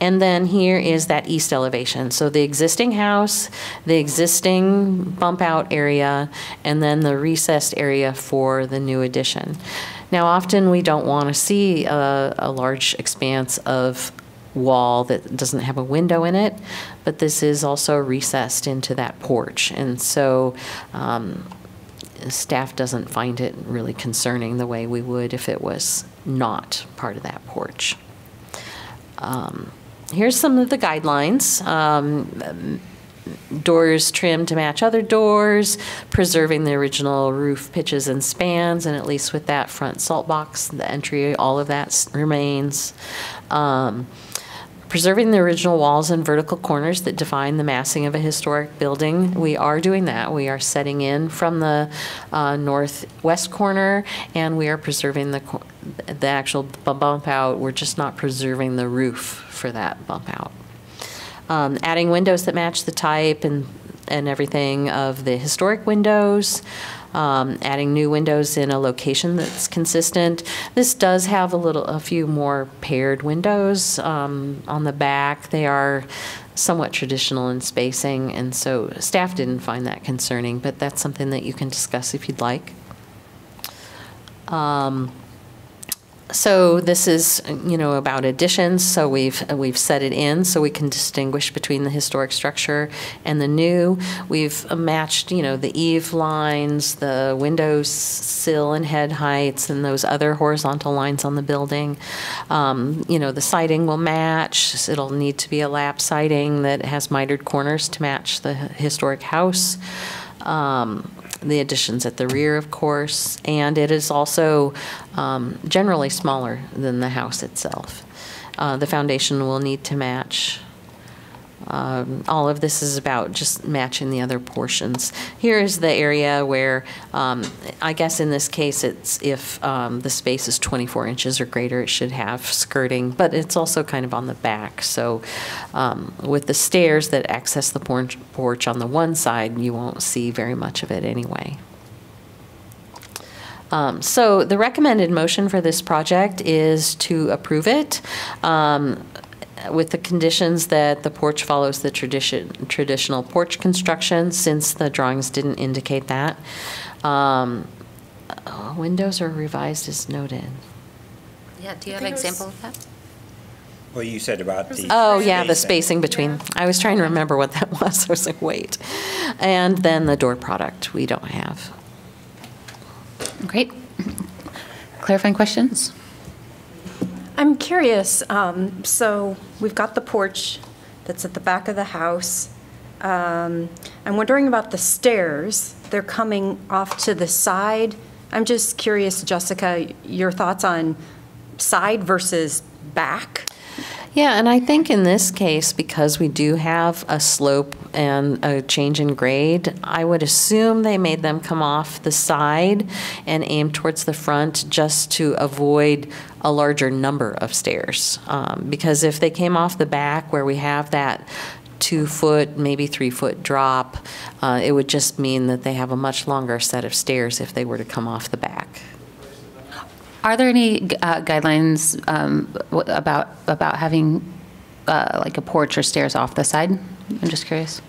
And then here is that east elevation. So the existing house, the existing bump out area, and then the recessed area for the new addition. Now, often we don't want to see a large expanse of wall that doesn't have a window in it, but this is also recessed into that porch. And so staff doesn't find it really concerning the way we would if it was not part of that porch. Here's some of the guidelines. Doors trimmed to match other doors, preserving the original roof pitches and spans, and at least with that front salt box, the entry, all of that remains. Preserving the original walls and vertical corners that define the massing of a historic building. We are doing that. We are setting in from the northwest corner, and we are preserving the actual bump out. We're just not preserving the roof for that bump out. Adding windows that match the type and everything of the historic windows. Adding new windows in a location that's consistent. This does have a few more paired windows on the back. They are somewhat traditional in spacing, and so staff didn't find that concerning, but that's something that you can discuss if you'd like. So this is, you know, about additions. So we've set it in so we can distinguish between the historic structure and the new. We've matched, you know, the eave lines, the window sill and head heights, and those other horizontal lines on the building. You know, the siding will match. It'll need to be a lap siding that has mitered corners to match the historic house. The additions at the rear, of course, and it is also generally smaller than the house itself. The foundation will need to match. All of this is about just matching the other portions. Here is the area where, I guess in this case, it's if the space is 24 inches or greater, it should have skirting, but it's also kind of on the back. So with the stairs that access the porch on the one side, you won't see very much of it anyway. So the recommended motion for this project is to approve it. With the conditions that the porch follows the traditional porch construction, since the drawings didn't indicate that. Windows are revised as noted. Yeah, do you have an example of that? Well, you said about the. Oh, yeah, the spacing between. I was trying to remember what that was. I was like, wait. And then the door product, we don't have. Great. Clarifying questions? I'm curious, so we've got the porch that's at the back of the house. I'm wondering about the stairs. They're coming off to the side. I'm just curious, Jessica, your thoughts on side versus back? Yeah, and I think in this case, because we do have a slope and a change in grade, I would assume they made them come off the side and aim towards the front just to avoid a larger number of stairs. Because if they came off the back where we have that 2 foot, maybe 3 foot drop, it would just mean that they have a much longer set of stairs if they were to come off the back. Are there any guidelines about having like a porch or stairs off the side? I'm just curious.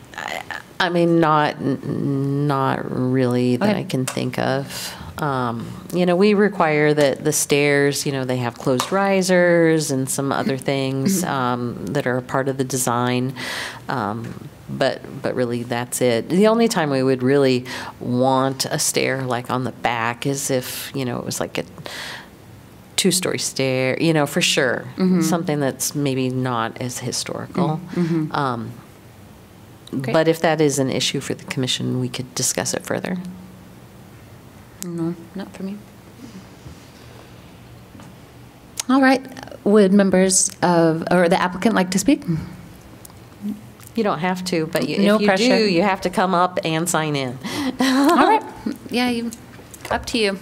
I mean, not really that Okay. I can think of. You know, we require that the stairs, you know, they have closed risers and some other things that are a part of the design. But really, that's it. The only time we would really want a stair like on the back is if, you know, it was like a 2-story stair, you know, for sure. Something that's maybe not as historical. But if that is an issue for the commission, we could discuss it further. No, not for me. All right. Would members of, or the applicant like to speak? You don't have to, but No if you pressure. do, you have to come up and sign in. All right. Yeah, up to you.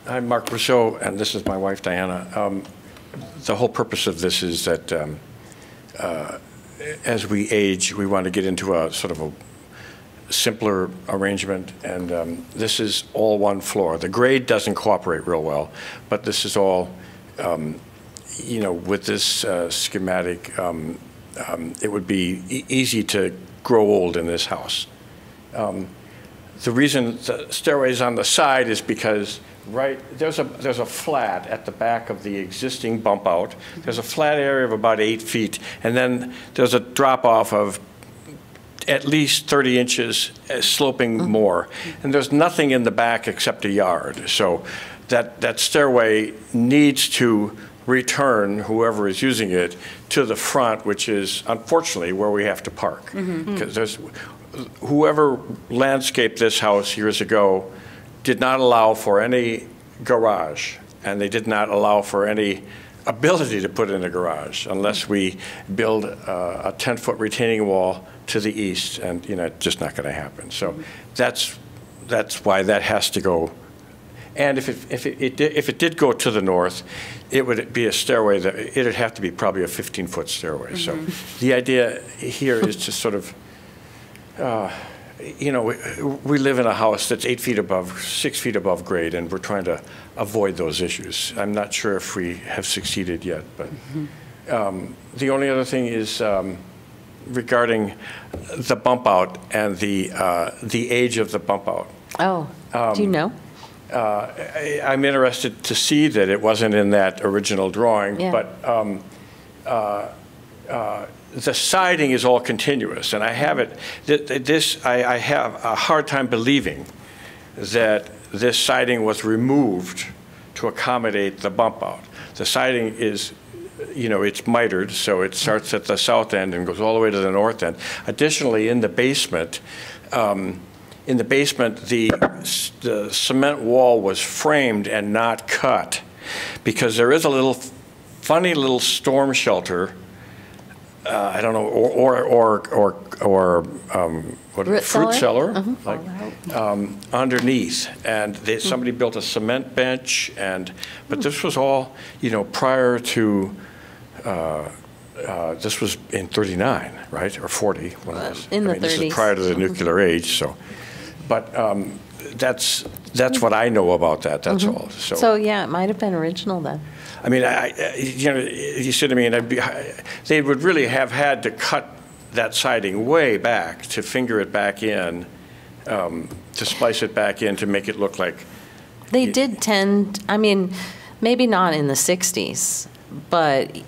I'm Mark Rousseau, and this is my wife, Diana. The whole purpose of this is that as we age, we want to get into a sort of a simpler arrangement, and this is all one floor. The grade doesn't cooperate real well, but this is all, you know, with this schematic, it would be easy to grow old in this house. The reason the stairway is on the side is because there's a flat at the back of the existing bump out. There's a flat area of about 8 feet, and then there's a drop off of at least 30 inches, sloping more. And there's nothing in the back except a yard. So that stairway needs to return, whoever is using it, to the front, which is unfortunately where we have to park. Because whoever landscaped this house years ago did not allow for any garage, and they did not allow for any ability to put in a garage unless we build a 10-foot retaining wall to the east, and you know, it's just not going to happen. So that's why that has to go. And if it did go to the north, it would be a stairway that it'd have to be probably a 15-foot stairway. So the idea here is to sort of, you know, we live in a house that's 6 feet above grade, and we're trying to avoid those issues. I'm not sure if we have succeeded yet, but the only other thing is regarding the bump out and the age of the bump out. Oh, do you know? I'm interested to see that it wasn't in that original drawing, but the siding is all continuous, and I have it. I have a hard time believing that this siding was removed to accommodate the bump out. The siding is it's mitered, so it starts at the south end and goes all the way to the north end. Additionally, in the basement, the cement wall was framed and not cut because there is a funny little storm shelter. I don't know, fruit cellar, underneath, and somebody built a cement bench, but this was all, prior to. This was in 39, right, or 40 when it was. In the 30s. This is prior to the nuclear age, so. But that's what I know about that. That's all. So yeah, it might have been original then. I mean, you said to me, and they would really have had to cut that siding way back to finger it back in, to splice it back in to make it look like. They did tend, I mean, maybe not in the 60s, but,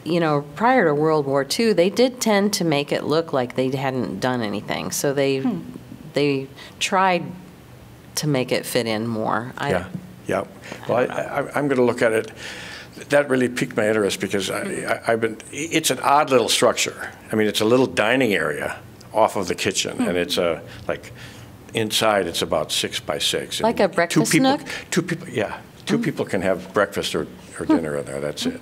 prior to World War II, they did tend to make it look like they hadn't done anything. So they tried to make it fit in more. Yeah. Well, I'm going to look at it. That really piqued my interest because it's an odd little structure. I mean, it's a little dining area off of the kitchen, and it's inside it's about 6 by 6. Like a breakfast nook? Two people can have breakfast or dinner in there, that's it.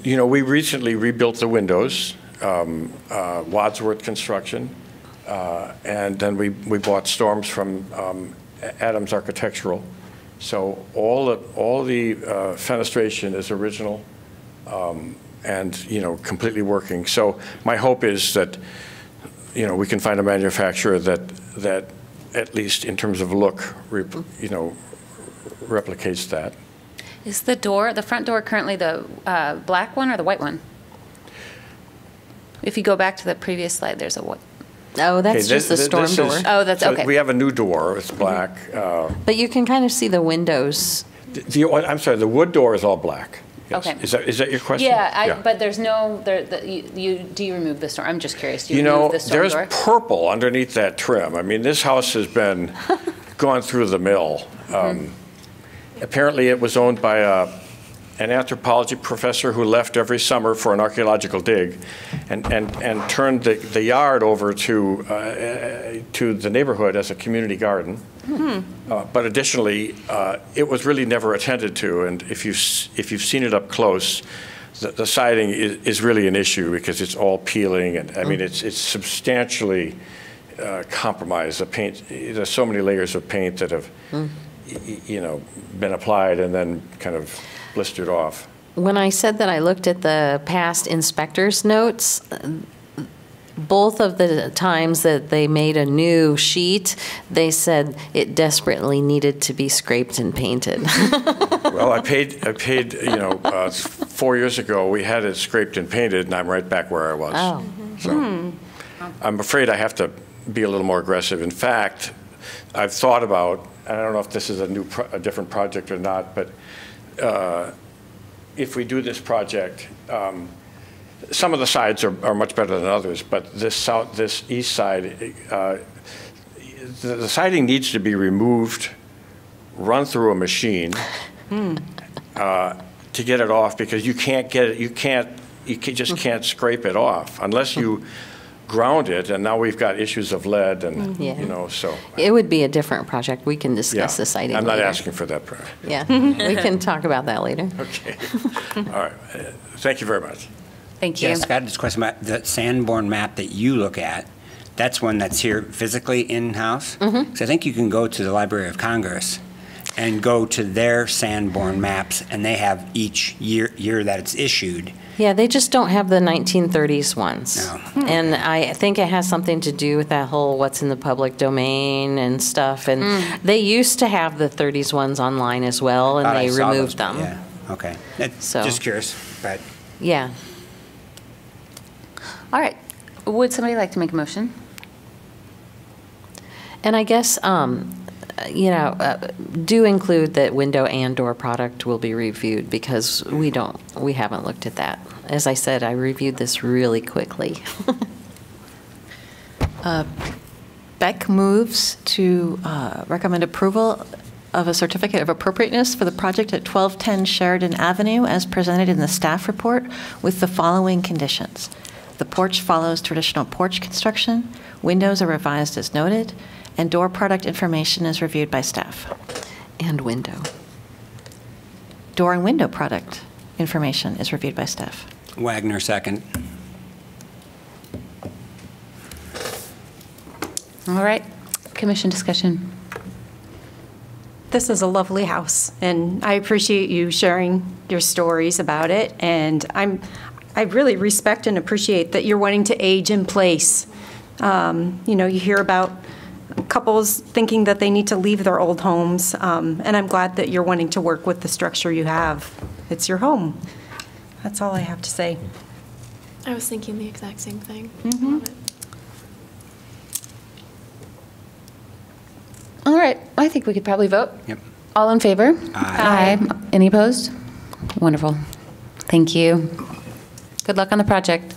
We recently rebuilt the windows, Wadsworth Construction, and then we bought Storms from Adams Architectural. So all the fenestration is original and, completely working. So my hope is that, we can find a manufacturer that at least in terms of look, replicates that. Is the front door currently the black one or the white one? If you go back to the previous slide, there's a white. Oh, that's just the storm door. Oh, that's okay. We have a new door. It's black. But you can kind of see the windows. I'm sorry. The wood door is all black. Yes. Okay. Is that your question? Yeah, but there's no. Do you remove the storm? I'm just curious. Do you remove the storm door? There's purple underneath that trim. I mean, this house has been gone through the mill. Apparently, it was owned by an anthropology professor who left every summer for an archaeological dig, and turned the yard over to the neighborhood as a community garden. But additionally, it was really never attended to, and if you've seen it up close, the siding is really an issue because it's all peeling, and I mean it's substantially compromised. The paint, there's so many layers of paint that have been applied and then kind of blistered off. When I said that I looked at the past inspector's notes, both of the times that they made a new sheet, they said it desperately needed to be scraped and painted. Well, I paid 4 years ago, we had it scraped and painted, and I'm right back where I was. Oh. So I'm afraid I have to be a little more aggressive. In fact, I've thought about, I don't know if this is a different project or not, but if we do this project, some of the sides are much better than others, but this east side, the siding needs to be removed, run through a machine to get it off, because you can't get it, you just can't scrape it off unless you ground it, and now we've got issues of lead and, so. It would be a different project. We can discuss the siding I'm not later. asking for that. Yeah, we can talk about that later. Okay. All right. Thank you very much. Thank you. Yes, I got this question about the Sanborn map that you look at. That's one that's here physically in-house? Because I think you can go to the Library of Congress and go to their Sanborn maps, and they have each year that it's issued. Yeah, they just don't have the 1930s ones. No. And I think it has something to do with that whole what's in the public domain and stuff. And they used to have the 30s ones online as well, and they removed them. Yeah, okay. So, just curious, but. Yeah. All right. Would somebody like to make a motion? And I guess, do include that window and door product will be reviewed, because we haven't looked at that. As I said, I reviewed this really quickly. Beck moves to recommend approval of a certificate of appropriateness for the project at 1210 Sheridan Avenue as presented in the staff report with the following conditions. The porch follows traditional porch construction, windows are revised as noted, and door product information is reviewed by staff. And window. Door and window product information is reviewed by staff. Wagner, second. All right, commission discussion. This is a lovely house, and I appreciate you sharing your stories about it. And I really respect and appreciate that you're wanting to age in place. You know, you hear about couples thinking that they need to leave their old homes, and I'm glad that you're wanting to work with the structure you have. It's your home. That's all I have to say. I was thinking the exact same thing. All right, I think we could probably vote. Yep. All in favor? Aye. Any opposed? Wonderful. Thank you. Good luck on the project.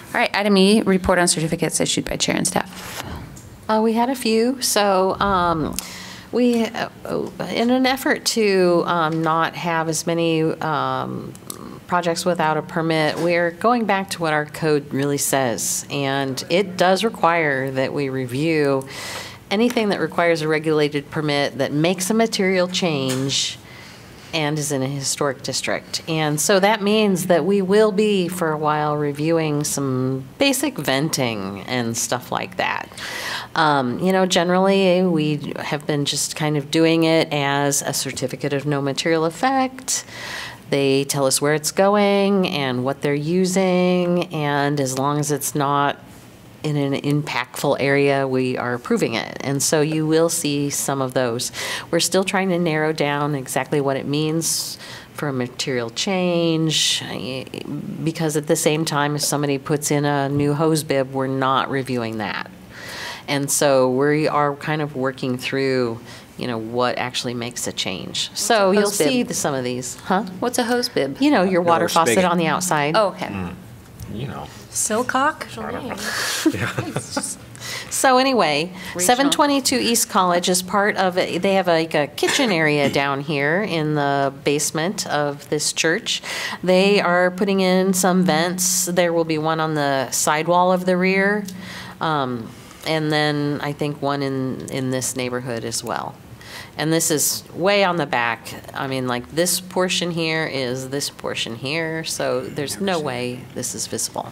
All right, item E, report on certificates issued by chair and staff. We had a few. So we, in an effort to not have as many projects without a permit, we're going back to what our code really says. And it does require that we review anything that requires a regulated permit that makes a material change and is in a historic district. And so that means that we will be, for a while, reviewing some basic venting and stuff like that. You know, generally, we have been just kind of doing it as a certificate of no material effect. They tell us where it's going and what they're using, and as long as it's not in an impactful area, we are approving it. And so you will see some of those. We're still trying to narrow down exactly what it means for a material change, because at the same time, if somebody puts in a new hose bib, we're not reviewing that. And so we are kind of working through, you know, what actually makes a change. So you'll see some of these. Huh? What's a hose bib? You know, your water faucet spigot. on the outside. Oh, okay. You know. Silcock? So anyway, Regional. 722 East College is part of it. They have like a kitchen area down here in the basement of this church. They are putting in some vents. There will be one on the sidewall of the rear. And then I think one in this neighborhood as well. And this is way on the back. I mean, like this portion here is this portion here, so there's no way this is visible.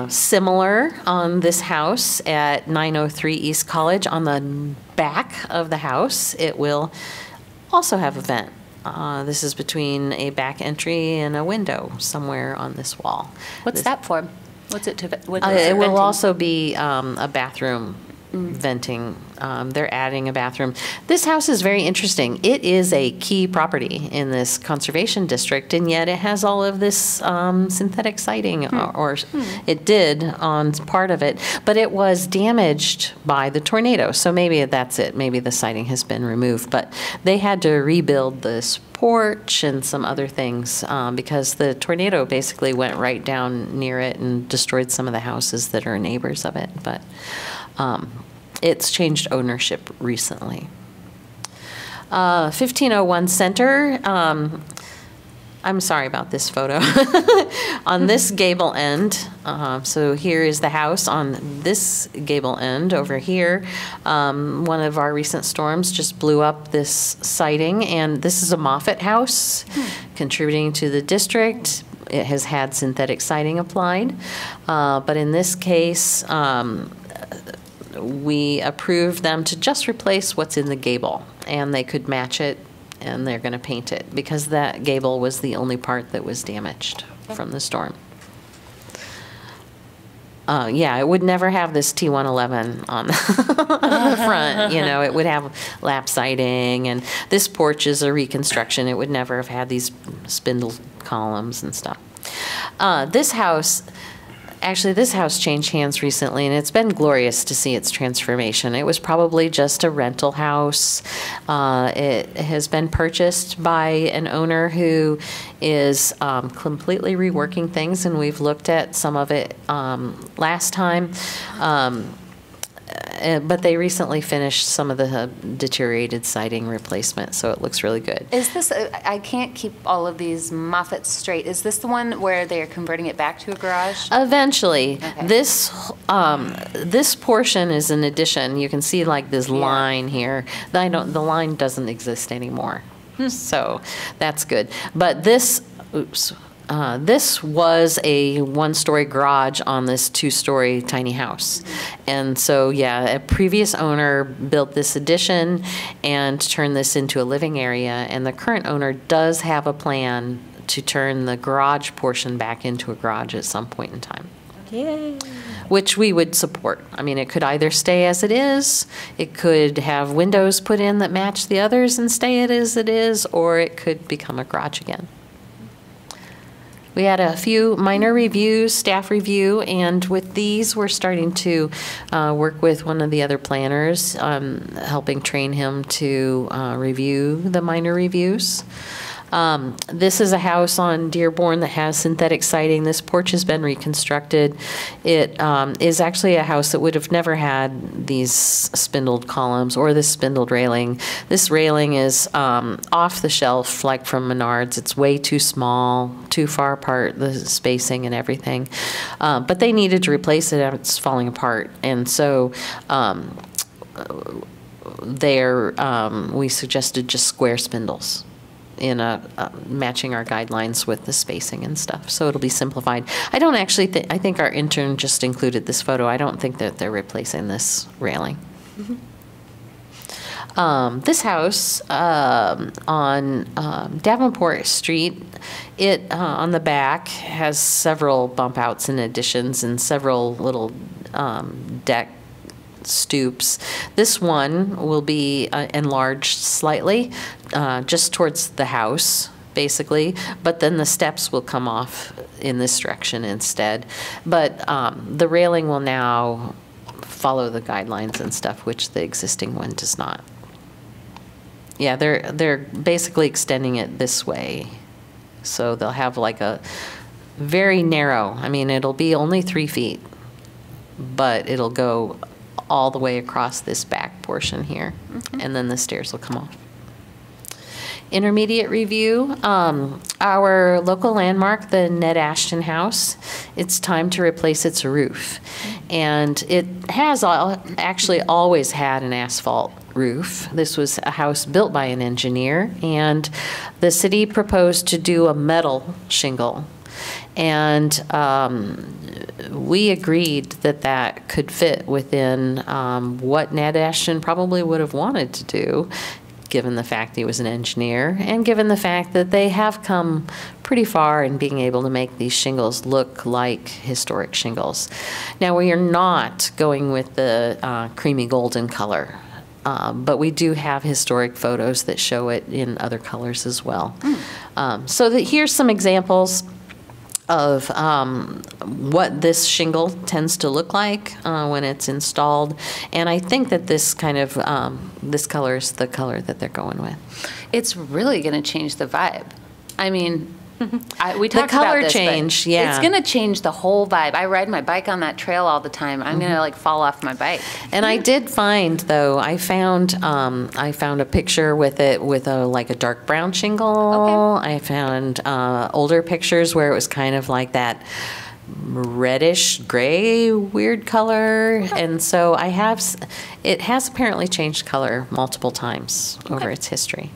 Similar on this house at 903 East College, on the back of the house, it will also have a vent. This is between a back entry and a window somewhere on this wall. What's that for? What's it to? It will also be a bathroom venting. They're adding a bathroom. This house is very interesting. It is a key property in this conservation district, and yet it has all of this synthetic siding, or it did on part of it, but it was damaged by the tornado. So maybe that's it. Maybe the siding has been removed, but they had to rebuild this porch and some other things because the tornado basically went right down near it and destroyed some of the houses that are neighbors of it. But it's changed ownership recently. 1501 Center, I'm sorry about this photo. On this gable end, so here is the house on this gable end over here. One of our recent storms just blew up this siding, and this is a Moffett house contributing to the district. It has had synthetic siding applied, but in this case, we approved them to just replace what's in the gable, and they could match it, and they're going to paint it because that gable was the only part that was damaged from the storm. Yeah, it would never have this T111 on the front. You know, it would have lap siding, and this porch is a reconstruction. It would never have had these spindle columns and stuff. This house. Actually, this house changed hands recently, and it's been glorious to see its transformation. It was probably just a rental house. It has been purchased by an owner who is completely reworking things, and we've looked at some of it last time. but they recently finished some of the deteriorated siding replacement, so it looks really good. Is this, I can't keep all of these Moffats straight. Is this the one where they're converting it back to a garage? Eventually. Okay. This portion is an addition. You can see like this line here. The line doesn't exist anymore. So that's good. But this was a one-story garage on this two-story tiny house. And so, yeah, a previous owner built this addition and turned this into a living area. And the current owner does have a plan to turn the garage portion back into a garage at some point in time. Yay. Which we would support. I mean, it could either stay as it is, it could have windows put in that match the others and stay as it is, or it could become a garage again. We had a few minor reviews, staff review, and with these, we're starting to work with one of the other planners, helping train him to review the minor reviews. This is a house on Dearborn that has synthetic siding. This porch has been reconstructed. It is actually a house that would have never had these spindled columns or this spindled railing. This railing is off the shelf, like from Menards. It's way too small, too far apart, the spacing and everything. But they needed to replace it, and it's falling apart. And so we suggested just square spindles in matching our guidelines with the spacing and stuff. So it'll be simplified. I don't actually think, I think our intern just included this photo. I don't think that they're replacing this railing. This house on Davenport Street, it on the back has several bump outs and additions and several little deck stoops. This one will be enlarged slightly, just towards the house, basically, but then the steps will come off in this direction instead. But the railing will now follow the guidelines and stuff, which the existing one does not. Yeah, they're basically extending it this way. So they'll have like a very narrow, I mean, it'll be only 3 feet, but it'll go all the way across this back portion here, and then the stairs will come off. Intermediate review, our local landmark, the Ned Ashton House, it's time to replace its roof. And it has actually always had an asphalt roof. This was a house built by an engineer, and the city proposed to do a metal shingle. And we agreed that that could fit within what Ned Ashton probably would have wanted to do, given the fact he was an engineer, and given the fact that they have come pretty far in being able to make these shingles look like historic shingles. Now, we are not going with the creamy golden color, but we do have historic photos that show it in other colors as well. So here's some examples of what this shingle tends to look like when it's installed. And I think that this kind of, this color is the color that they're going with. It's really going to change the vibe. I mean, we talked the color about this, change, yeah. It's going to change the whole vibe. I ride my bike on that trail all the time. I'm going to like fall off my bike. And I did find, though, I found a picture with it with like a dark brown shingle. Okay. I found older pictures where it was kind of like that reddish gray weird color. And so it has apparently changed color multiple times over its history.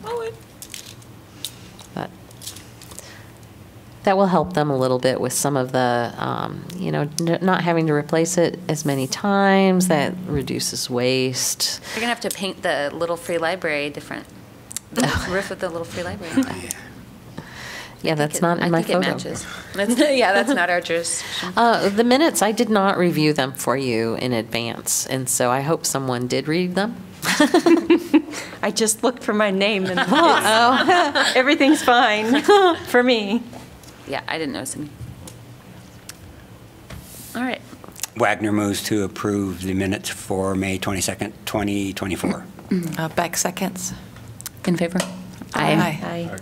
But that will help them a little bit with some of the, not having to replace it as many times. That reduces waste. You're going to have to paint the Little Free Library different. The roof of the Little Free Library. Yeah, that's not in my photo. I think it matches. Yeah, that's not our jurisdiction. The minutes, I did not review them for you in advance, and so I hope someone did read them. I just looked for my name, and everything's fine for me. Yeah, I didn't notice any. All right. Wagner moves to approve the minutes for May 22nd, 2024. Beck seconds. In favor? Aye. Aye.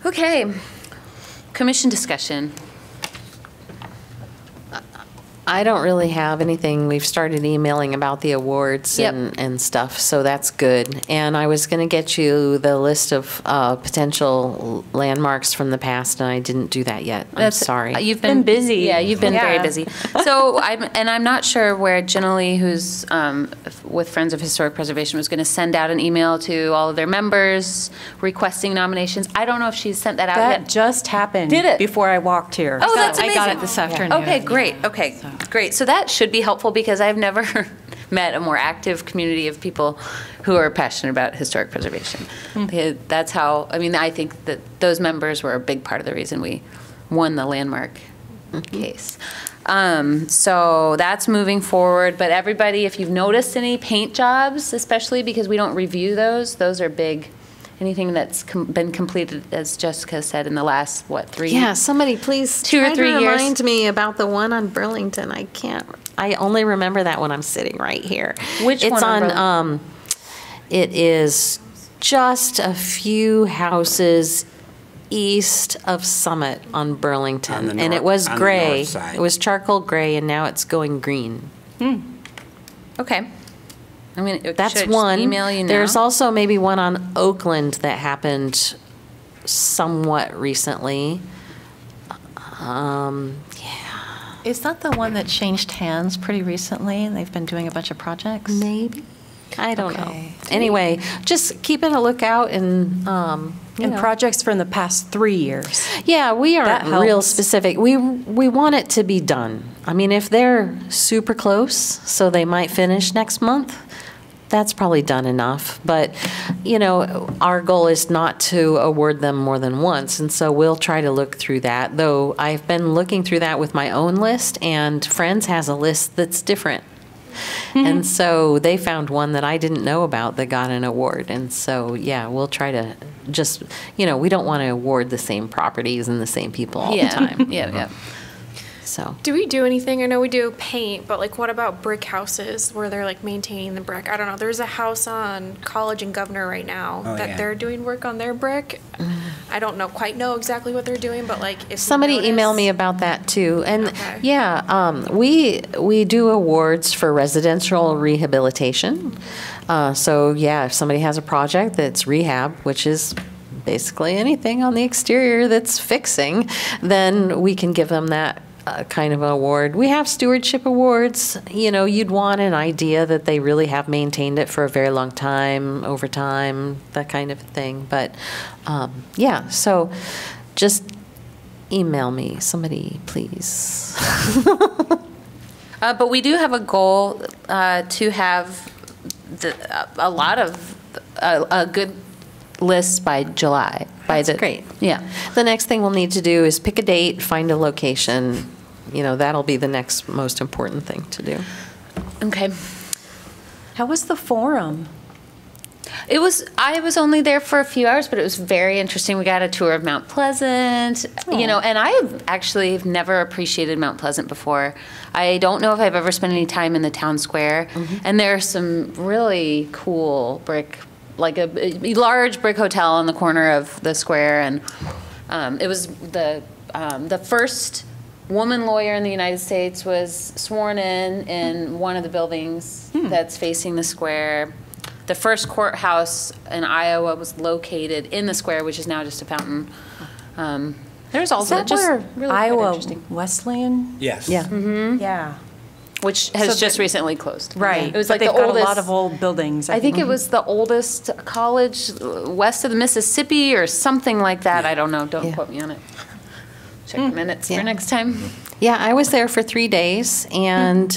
Okay. Commission discussion. I don't really have anything. We've started emailing about the awards Yep. and stuff, so that's good. And I was going to get you the list of potential landmarks from the past, and I didn't do that yet. I'm sorry. You've Been busy. Yeah, you've been very Yeah. busy. So I'm not sure where Jenna Lee, who's with Friends of Historic Preservation, was going to send out an email to all of their members requesting nominations. I don't know if she's sent that out That yet. just happened. Did it? Before I walked here. Oh, that's I amazing. got it this afternoon. Okay, great. Okay, great. So that should be helpful because I've never met a more active community of people who are passionate about historic preservation. That's how, I mean, I think that those members were a big part of the reason we won the landmark case. So that's moving forward. But everybody, if you've noticed any paint jobs, especially because we don't review those are big. Anything that's been completed, as Jessica said, in the last, 3 years? Yeah, somebody please 2 or try 3 to years. remind me about the one on Burlington. I only remember that when I'm sitting right here. Which it's one on on it is just a few houses east of Summit on Burlington. On the And it north- was on the gray. north side. It was charcoal gray, and now it's going green. Okay. I mean, That's should I just one. email you now? There's also maybe one on Oakland that happened somewhat recently. Is that the one that changed hands pretty recently, and they've been doing a bunch of projects? Maybe. I don't know. Okay. Anyway, just keeping a lookout and, And projects from the past 3 years. yeah, we That aren't real helps. specific. We want it to be done. I mean, if they're super close, so they might finish next month, that's probably done enough. But, our goal is not to award them more than once, and so we'll try to look through that. Though I've been looking through that with my own list, and Friends has a list that's different. And so they found one that I didn't know about that got an award. And so, yeah, we'll try to just, we don't want to award the same properties and the same people all the time. Yeah. So, Do we do anything? I know we do paint, but like what about brick houses where they're like maintaining the brick? I don't know. There's a house on College and Governor right now Oh, that yeah. they're doing work on their brick. I don't quite know exactly what they're doing, but like if you somebody emailed notice- me about that too. And Okay. yeah, we do awards for residential rehabilitation. So yeah, if somebody has a project that's rehab, which is basically anything on the exterior that's fixing, then we can give them that kind of award. We have stewardship awards. You'd want an idea that they really have maintained it for a very long time, over time, that kind of thing. But yeah, so just email me, somebody, please. But we do have a goal to have a lot of a good list by July. That's great. Yeah. The next thing we'll need to do is pick a date, find a location. That'll be the next most important thing to do. Okay. How was the forum? I was only there for a few hours, but it was very interesting. We got a tour of Mount Pleasant, and I have actually never appreciated Mount Pleasant before. I don't know if I've ever spent any time in the town square, and there are some really cool brick, like a large brick hotel on the corner of the square, and it was the first woman lawyer in the United States was sworn in one of the buildings that's facing the square. The first courthouse in Iowa was located in the square, which is now just a fountain. There's also Is that just where really quite Iowa interesting. Wesleyan? Yes. Yeah. Yeah. Which has So just the- recently closed. Right. It was But like they've the got oldest. a lot of old buildings. I think it was the oldest college west of the Mississippi or something like that. I don't know. Don't Yeah. quote me on it. Check the minutes Yeah. for next time. Yeah, I was there for 3 days and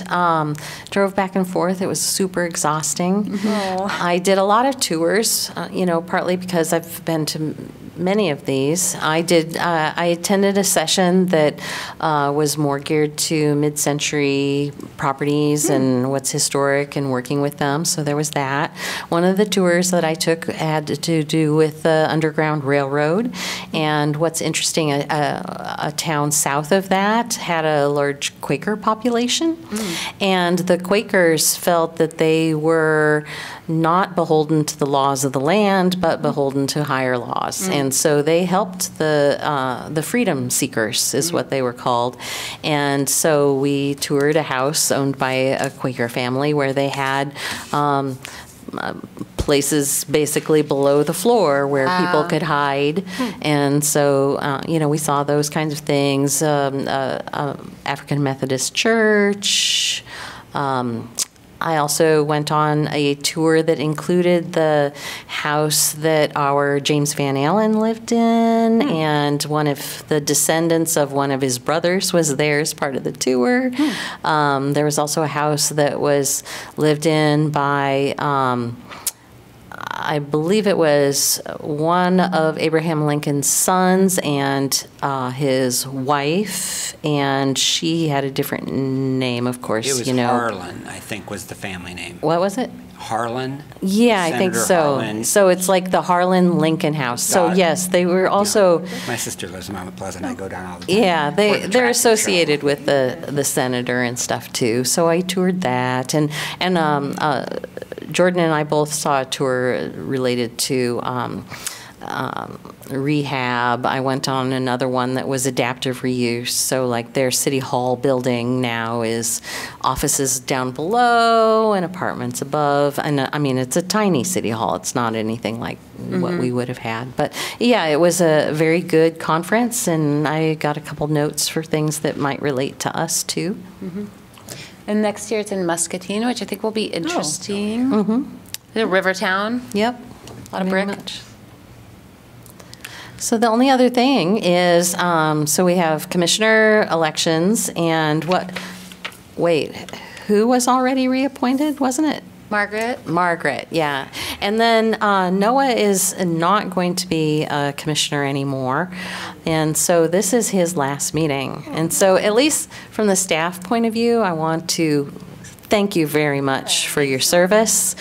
drove back and forth. It was super exhausting. I did a lot of tours, partly because I've been to many of these. I attended a session that was more geared to mid-century properties and what's historic and working with them, so there was that. One of the tours that I took had to do with the Underground Railroad, and what's interesting, a town south of that had a large Quaker population, and the Quakers felt that they were not beholden to the laws of the land, but beholden to higher laws. And so they helped the freedom seekers, is what they were called. And so we toured a house owned by a Quaker family where they had places basically below the floor where people could hide. And so, we saw those kinds of things. African Methodist Church. I also went on a tour that included the house that our James Van Allen lived in, and one of the descendants of one of his brothers was there as part of the tour. There was also a house that was lived in by I believe it was one of Abraham Lincoln's sons and his wife, and she had a different name, of course. It was Harlan, I think, was the family name. What was it? Harlan? Yeah, I think Senator so. Harlan. So it's like the Harlan Lincoln House. So Got it. yes, they were also. My sister lives in Mount Pleasant. I go down all the time. Yeah, For the they're tractor associated with the senator and stuff too. So I toured that, and Jordan and I both saw a tour related to rehab. I went on another one that was adaptive reuse. So like their city hall building now is offices down below and apartments above. And I mean, it's a tiny city hall. It's not anything like what we would have had. But yeah, it was a very good conference, and I got a couple notes for things that might relate to us too. And next year it's in Muscatine, which I think will be interesting. The Rivertown. Yep. A lot of Very brick. much. So the only other thing is, so we have commissioner elections, and who was already reappointed, wasn't it? Margaret, yeah. And then Noah is not going to be a commissioner anymore. And so this is his last meeting. And so at least from the staff point of view, I want to thank you very much for your service.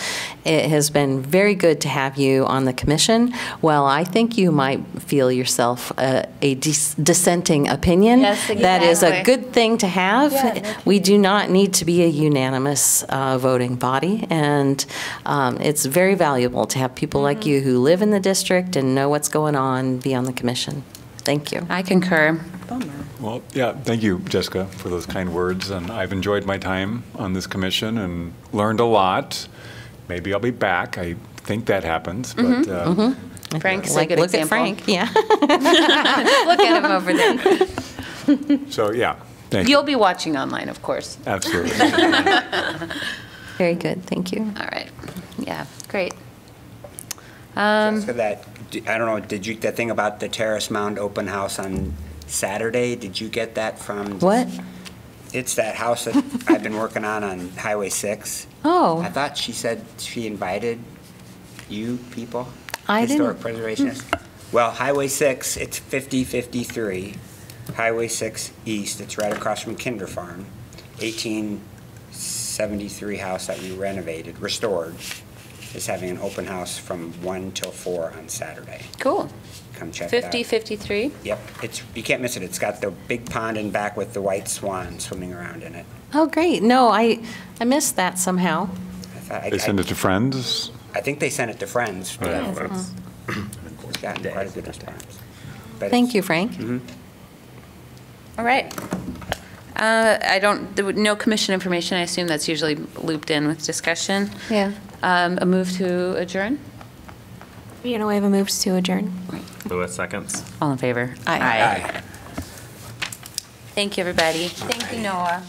It has been very good to have you on the commission. Well, I think you might feel yourself a dissenting opinion. Yes, exactly. That is a good thing to have. Yeah, no We do not need to be a unanimous voting body, and it's very valuable to have people like you who live in the district and know what's going on be on the commission. Thank you. I concur. Well, yeah, thank you, Jessica, for those kind words. And I've enjoyed my time on this commission and learned a lot. Maybe I'll be back. I think that happens. But Frank's a good Look example. at Frank, yeah. Look at him over there. so, yeah, thank You'll you. be watching online, of course. Absolutely. Very good, thank you. All right. Yeah, great. Jessica, I don't know, that thing about the Terrace Mound open house on Saturday, did you get that from? What? It's that house that I've been working on Highway 6. Oh. I thought she said she invited you people, I historic didn't. preservationists. Well, Highway 6, it's 5053, Highway 6 East, it's right across from Kinder Farm, 1873 house that we renovated, restored, is having an open house from 1 till 4 on Saturday. Cool. Come check it out. 5053. Yep, you can't miss it. It's got the big pond in back with the white swan swimming around in it. Oh, great. No, I missed that somehow. They send it to friends? I think they sent it to friends. But Yeah. it's gotten quite a good response. But Thank you, Frank. All right. No commission information. I assume that's usually looped in with discussion. Yeah. A move to adjourn? Villanueva moves to adjourn. Lewis seconds. All in favor? Aye. Aye. Thank you, everybody. Thank you, Noah.